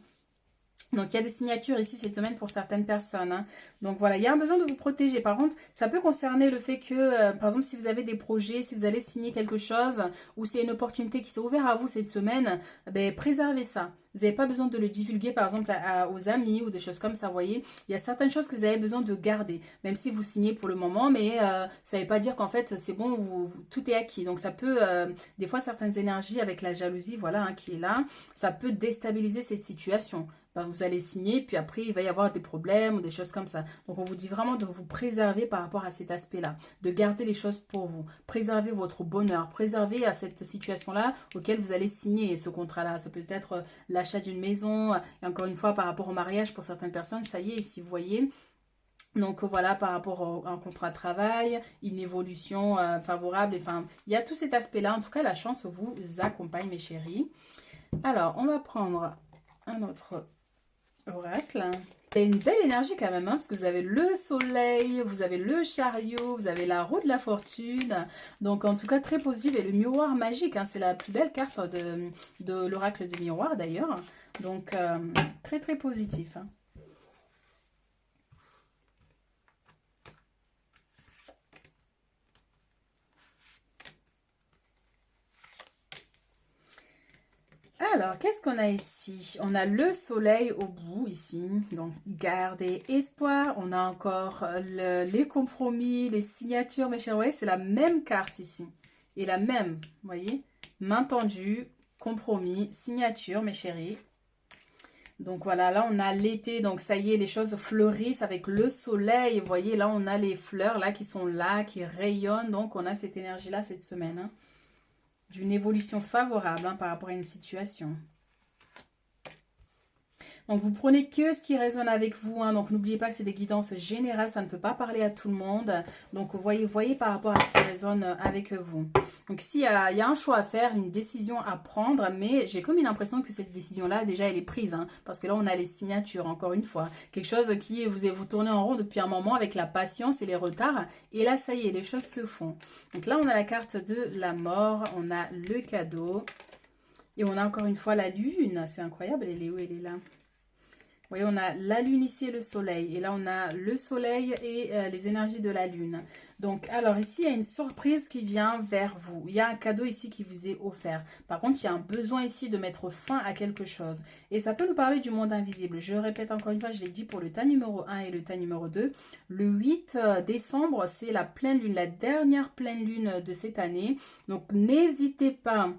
Donc, il y a des signatures ici cette semaine pour certaines personnes. Hein. Donc, voilà, il y a un besoin de vous protéger. Par contre, ça peut concerner le fait que, par exemple, si vous avez des projets, si vous allez signer quelque chose ou c'est une opportunité qui s'est ouverte à vous cette semaine, ben, préservez ça. Vous n'avez pas besoin de le divulguer, par exemple, aux amis ou des choses comme ça, vous voyez. Il y a certaines choses que vous avez besoin de garder, même si vous signez pour le moment, mais ça ne veut pas dire qu'en fait, c'est bon, tout est acquis. Donc, ça peut, des fois, certaines énergies avec la jalousie, voilà, hein, qui est là, ça peut déstabiliser cette situation. Ben, vous allez signer, puis après, il va y avoir des problèmes ou des choses comme ça. Donc, on vous dit vraiment de vous préserver par rapport à cet aspect-là, de garder les choses pour vous, préserver votre bonheur, préserver à cette situation-là auquel vous allez signer ce contrat-là. Ça peut être l'achat d'une maison, et encore une fois, par rapport au mariage, pour certaines personnes, ça y est, ici, vous voyez. Donc voilà, par rapport à un contrat de travail, une évolution favorable, enfin, il y a tout cet aspect-là. En tout cas, la chance vous accompagne, mes chéris. Alors, on va prendre un autre oracle. C'est une belle énergie quand même, hein, parce que vous avez le soleil, vous avez le chariot, vous avez la roue de la fortune. Donc en tout cas très positif. Et le miroir magique, hein, c'est la plus belle carte de l'oracle du miroir d'ailleurs. Donc très très positif. Hein. Alors, qu'est-ce qu'on a ici? On a le soleil au bout ici, donc gardez espoir. On a encore les compromis, les signatures, mes chers. Vous voyez, c'est la même carte ici. Et la même, vous voyez, main tendue, compromis, signature, mes chéris. Donc voilà, là on a l'été, donc ça y est, les choses fleurissent avec le soleil. Vous voyez, là on a les fleurs là qui sont là, qui rayonnent. Donc on a cette énergie-là cette semaine. Hein. D'une évolution favorable hein, par rapport à une situation. Donc, vous prenez que ce qui résonne avec vous. Hein. Donc, n'oubliez pas que c'est des guidances générales. Ça ne peut pas parler à tout le monde. Donc, voyez par rapport à ce qui résonne avec vous. Donc, ici, il y a un choix à faire, une décision à prendre. Mais j'ai comme une impression que cette décision-là, déjà, elle est prise. Hein, parce que là, on a les signatures, encore une fois. Quelque chose qui vous tournez en rond depuis un moment avec la patience et les retards. Et là, ça y est, les choses se font. Donc là, on a la carte de la mort. On a le cadeau. Et on a encore une fois la lune. C'est incroyable. Elle est où? Elle est là. Vous voyez, on a la lune ici et le soleil. Et là, on a le soleil et les énergies de la lune. Donc, alors ici, il y a une surprise qui vient vers vous. Il y a un cadeau ici qui vous est offert. Par contre, il y a un besoin ici de mettre fin à quelque chose. Et ça peut nous parler du monde invisible. Je répète encore une fois, je l'ai dit pour le tas numéro 1 et le tas numéro 2. Le 8 décembre, c'est la pleine lune, la dernière pleine lune de cette année. Donc, n'hésitez pas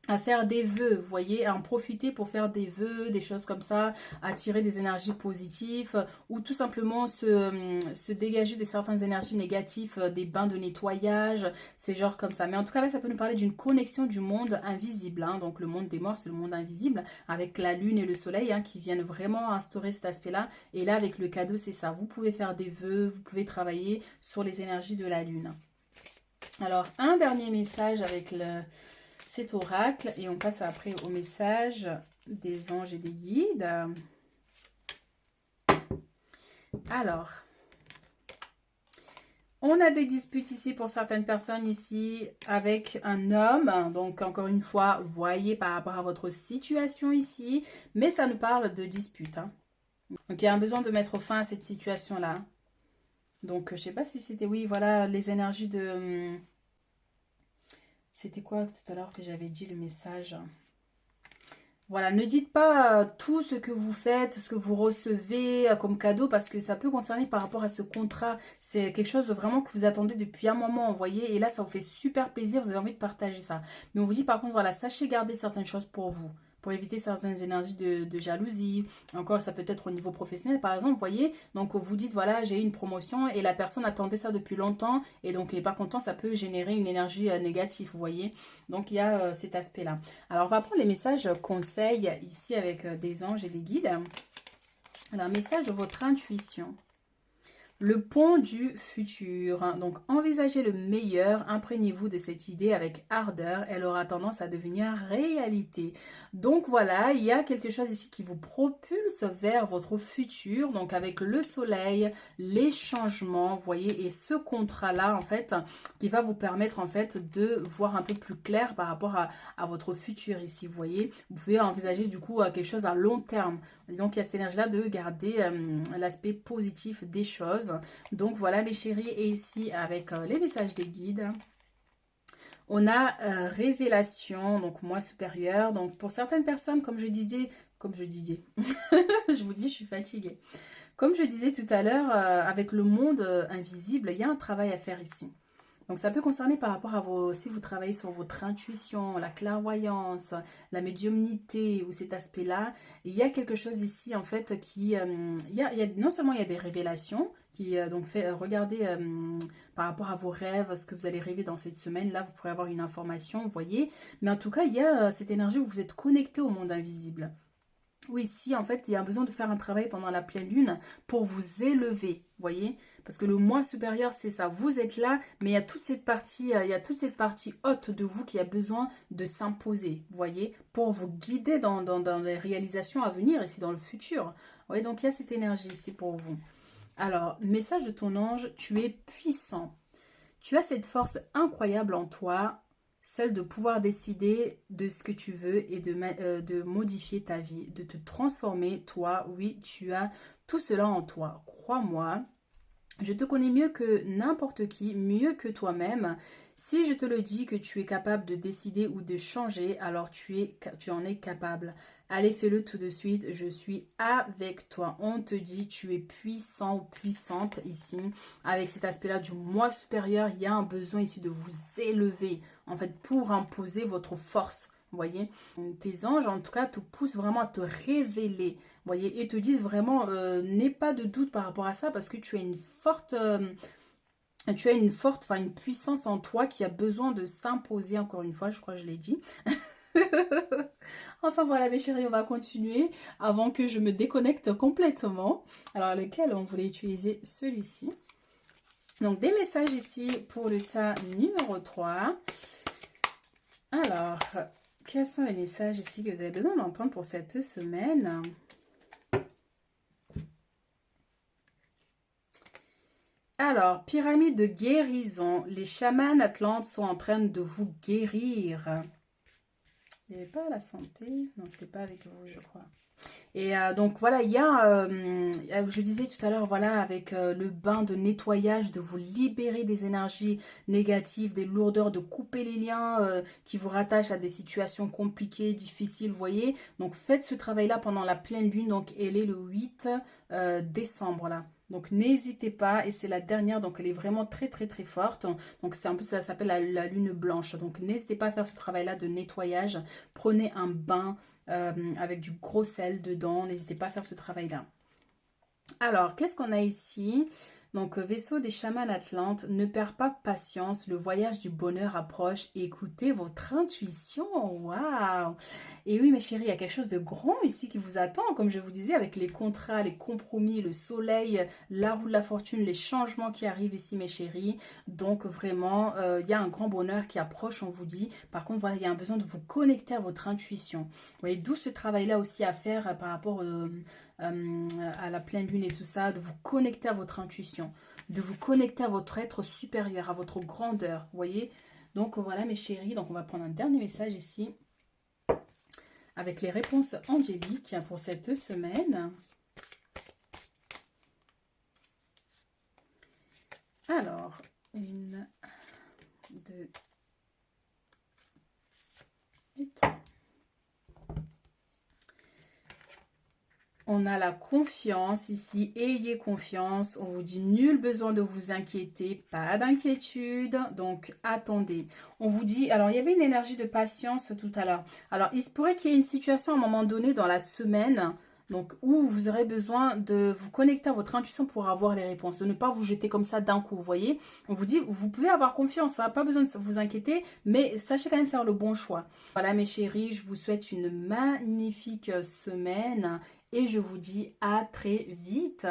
à faire des vœux, vous voyez, à en profiter pour faire des vœux, des choses comme ça, attirer des énergies positives ou tout simplement se dégager de certaines énergies négatives, des bains de nettoyage, ces genres comme ça. Mais en tout cas là, ça peut nous parler d'une connexion du monde invisible, hein. Donc le monde des morts, c'est le monde invisible, avec la lune et le soleil hein, qui viennent vraiment instaurer cet aspect-là. Et là, avec le cadeau, c'est ça. Vous pouvez faire des vœux, vous pouvez travailler sur les énergies de la lune. Alors, un dernier message avec cet oracle et on passe après au message des anges et des guides. Alors, on a des disputes ici pour certaines personnes ici avec un homme. Donc, encore une fois, voyez par rapport à votre situation ici. Mais ça nous parle de dispute. Hein. Donc, il y a un besoin de mettre fin à cette situation-là. Donc, je ne sais pas si c'était... Oui, voilà, les énergies de... C'était quoi tout à l'heure que j'avais dit le message? Voilà, ne dites pas tout ce que vous faites, ce que vous recevez comme cadeau parce que ça peut concerner par rapport à ce contrat. C'est quelque chose vraiment que vous attendez depuis un moment, vous voyez. Et là, ça vous fait super plaisir, vous avez envie de partager ça. Mais on vous dit par contre, voilà, sachez garder certaines choses pour vous. Pour éviter certaines énergies de jalousie. Encore, ça peut être au niveau professionnel, par exemple, vous voyez. Donc, vous dites, voilà, j'ai eu une promotion et la personne attendait ça depuis longtemps. Et donc, il n'est pas content, ça peut générer une énergie négative, vous voyez. Donc, il y a cet aspect-là. Alors, on va prendre les messages conseils ici avec des anges et des guides. Alors, message de votre intuition. Le pont du futur. Donc, envisagez le meilleur, imprégnez-vous de cette idée avec ardeur, elle aura tendance à devenir réalité. Donc voilà, il y a quelque chose ici qui vous propulse vers votre futur, donc avec le soleil, les changements, vous voyez, et ce contrat-là, en fait, qui va vous permettre, en fait, de voir un peu plus clair par rapport à votre futur ici, vous voyez. Vous pouvez envisager, du coup, quelque chose à long terme. Et donc, il y a cette énergie-là de garder l'aspect positif des choses. Donc, voilà, mes chéris. Et ici, avec les messages des guides, on a révélation, donc moi supérieur. Donc, pour certaines personnes, comme je disais, je vous dis, je suis fatiguée. Comme je disais tout à l'heure, avec le monde invisible, il y a un travail à faire ici. Donc, ça peut concerner par rapport à si vous travaillez sur votre intuition, la clairvoyance, la médiumnité ou cet aspect-là. Il y a quelque chose ici, en fait, qui... non seulement il y a des révélations, qui donc fait regarder par rapport à vos rêves, ce que vous allez rêver dans cette semaine. Là, vous pourrez avoir une information, vous voyez. Mais en tout cas, il y a cette énergie où vous êtes connecté au monde invisible. Oui, ici, en fait, il y a besoin de faire un travail pendant la pleine lune pour vous élever, vous voyez. Parce que le moi supérieur, c'est ça. Vous êtes là, mais il y a toute cette partie, il y a toute cette partie haute de vous qui a besoin de s'imposer, vous voyez, pour vous guider dans les réalisations à venir, ici dans le futur. Vous voyez, donc il y a cette énergie ici pour vous. Alors, message de ton ange, tu es puissant. Tu as cette force incroyable en toi, celle de pouvoir décider de ce que tu veux et de modifier ta vie, de te transformer. Toi, oui, tu as tout cela en toi. Crois-moi, je te connais mieux que n'importe qui, mieux que toi-même. Si je te le dis que tu es capable de décider ou de changer, alors tu en es capable. Allez, fais-le tout de suite. Je suis avec toi. On te dit, tu es puissant ou puissante ici. Avec cet aspect-là du moi supérieur, il y a un besoin ici de vous élever, en fait, pour imposer votre force. Vous voyez, tes anges, en tout cas, te poussent vraiment à te révéler. Voyez, et te disent vraiment, n'aie pas de doute par rapport à ça parce que enfin une puissance en toi qui a besoin de s'imposer, encore une fois, je crois que je l'ai dit. Enfin voilà mes chéris, on va continuer avant que je me déconnecte complètement. Alors lequel on voulait utiliser celui-ci. Donc des messages ici pour le tas numéro 3. Alors, quels sont les messages ici que vous avez besoin d'entendre pour cette semaine ? Alors, pyramide de guérison. Les chamans atlantes sont en train de vous guérir. Il n'y avait pas la santé? Non, c'était pas avec vous, je crois. Et donc voilà, il y a, je disais tout à l'heure, voilà, avec le bain de nettoyage, de vous libérer des énergies négatives, des lourdeurs, de couper les liens qui vous rattachent à des situations compliquées, difficiles, vous voyez. Donc faites ce travail-là pendant la pleine lune, donc elle est le 8 décembre là. Donc n'hésitez pas, et c'est la dernière, donc elle est vraiment très très très forte. Donc c'est un peu, ça s'appelle la lune blanche. Donc n'hésitez pas à faire ce travail-là de nettoyage. Prenez un bain avec du gros sel dedans. N'hésitez pas à faire ce travail-là. Alors, qu'est-ce qu'on a ici? Donc, vaisseau des chamans atlantes, ne perds pas patience, le voyage du bonheur approche, écoutez votre intuition, waouh! Et oui, mes chéris, il y a quelque chose de grand ici qui vous attend, comme je vous disais, avec les contrats, les compromis, le soleil, la roue de la fortune, les changements qui arrivent ici, mes chéris. Donc, vraiment, il y a un grand bonheur qui approche, on vous dit. Par contre, voilà, il y a un besoin de vous connecter à votre intuition. Vous voyez, d'où ce travail-là aussi à faire par rapport à la pleine lune et tout ça, de vous connecter à votre intuition, de vous connecter à votre être supérieur, à votre grandeur, vous voyez. Donc voilà mes chéris, donc on va prendre un dernier message ici avec les réponses angéliques pour cette semaine. Alors, 1, 2 et 3. On a la confiance ici, ayez confiance, on vous dit nul besoin de vous inquiéter, pas d'inquiétude, donc attendez. On vous dit, alors il y avait une énergie de patience tout à l'heure, alors il se pourrait qu'il y ait une situation à un moment donné dans la semaine, donc où vous aurez besoin de vous connecter à votre intuition pour avoir les réponses, de ne pas vous jeter comme ça d'un coup, vous voyez. On vous dit, vous pouvez avoir confiance, hein, pas besoin de vous inquiéter, mais sachez quand même faire le bon choix. Voilà mes chéris, je vous souhaite une magnifique semaine. Et je vous dis à très vite.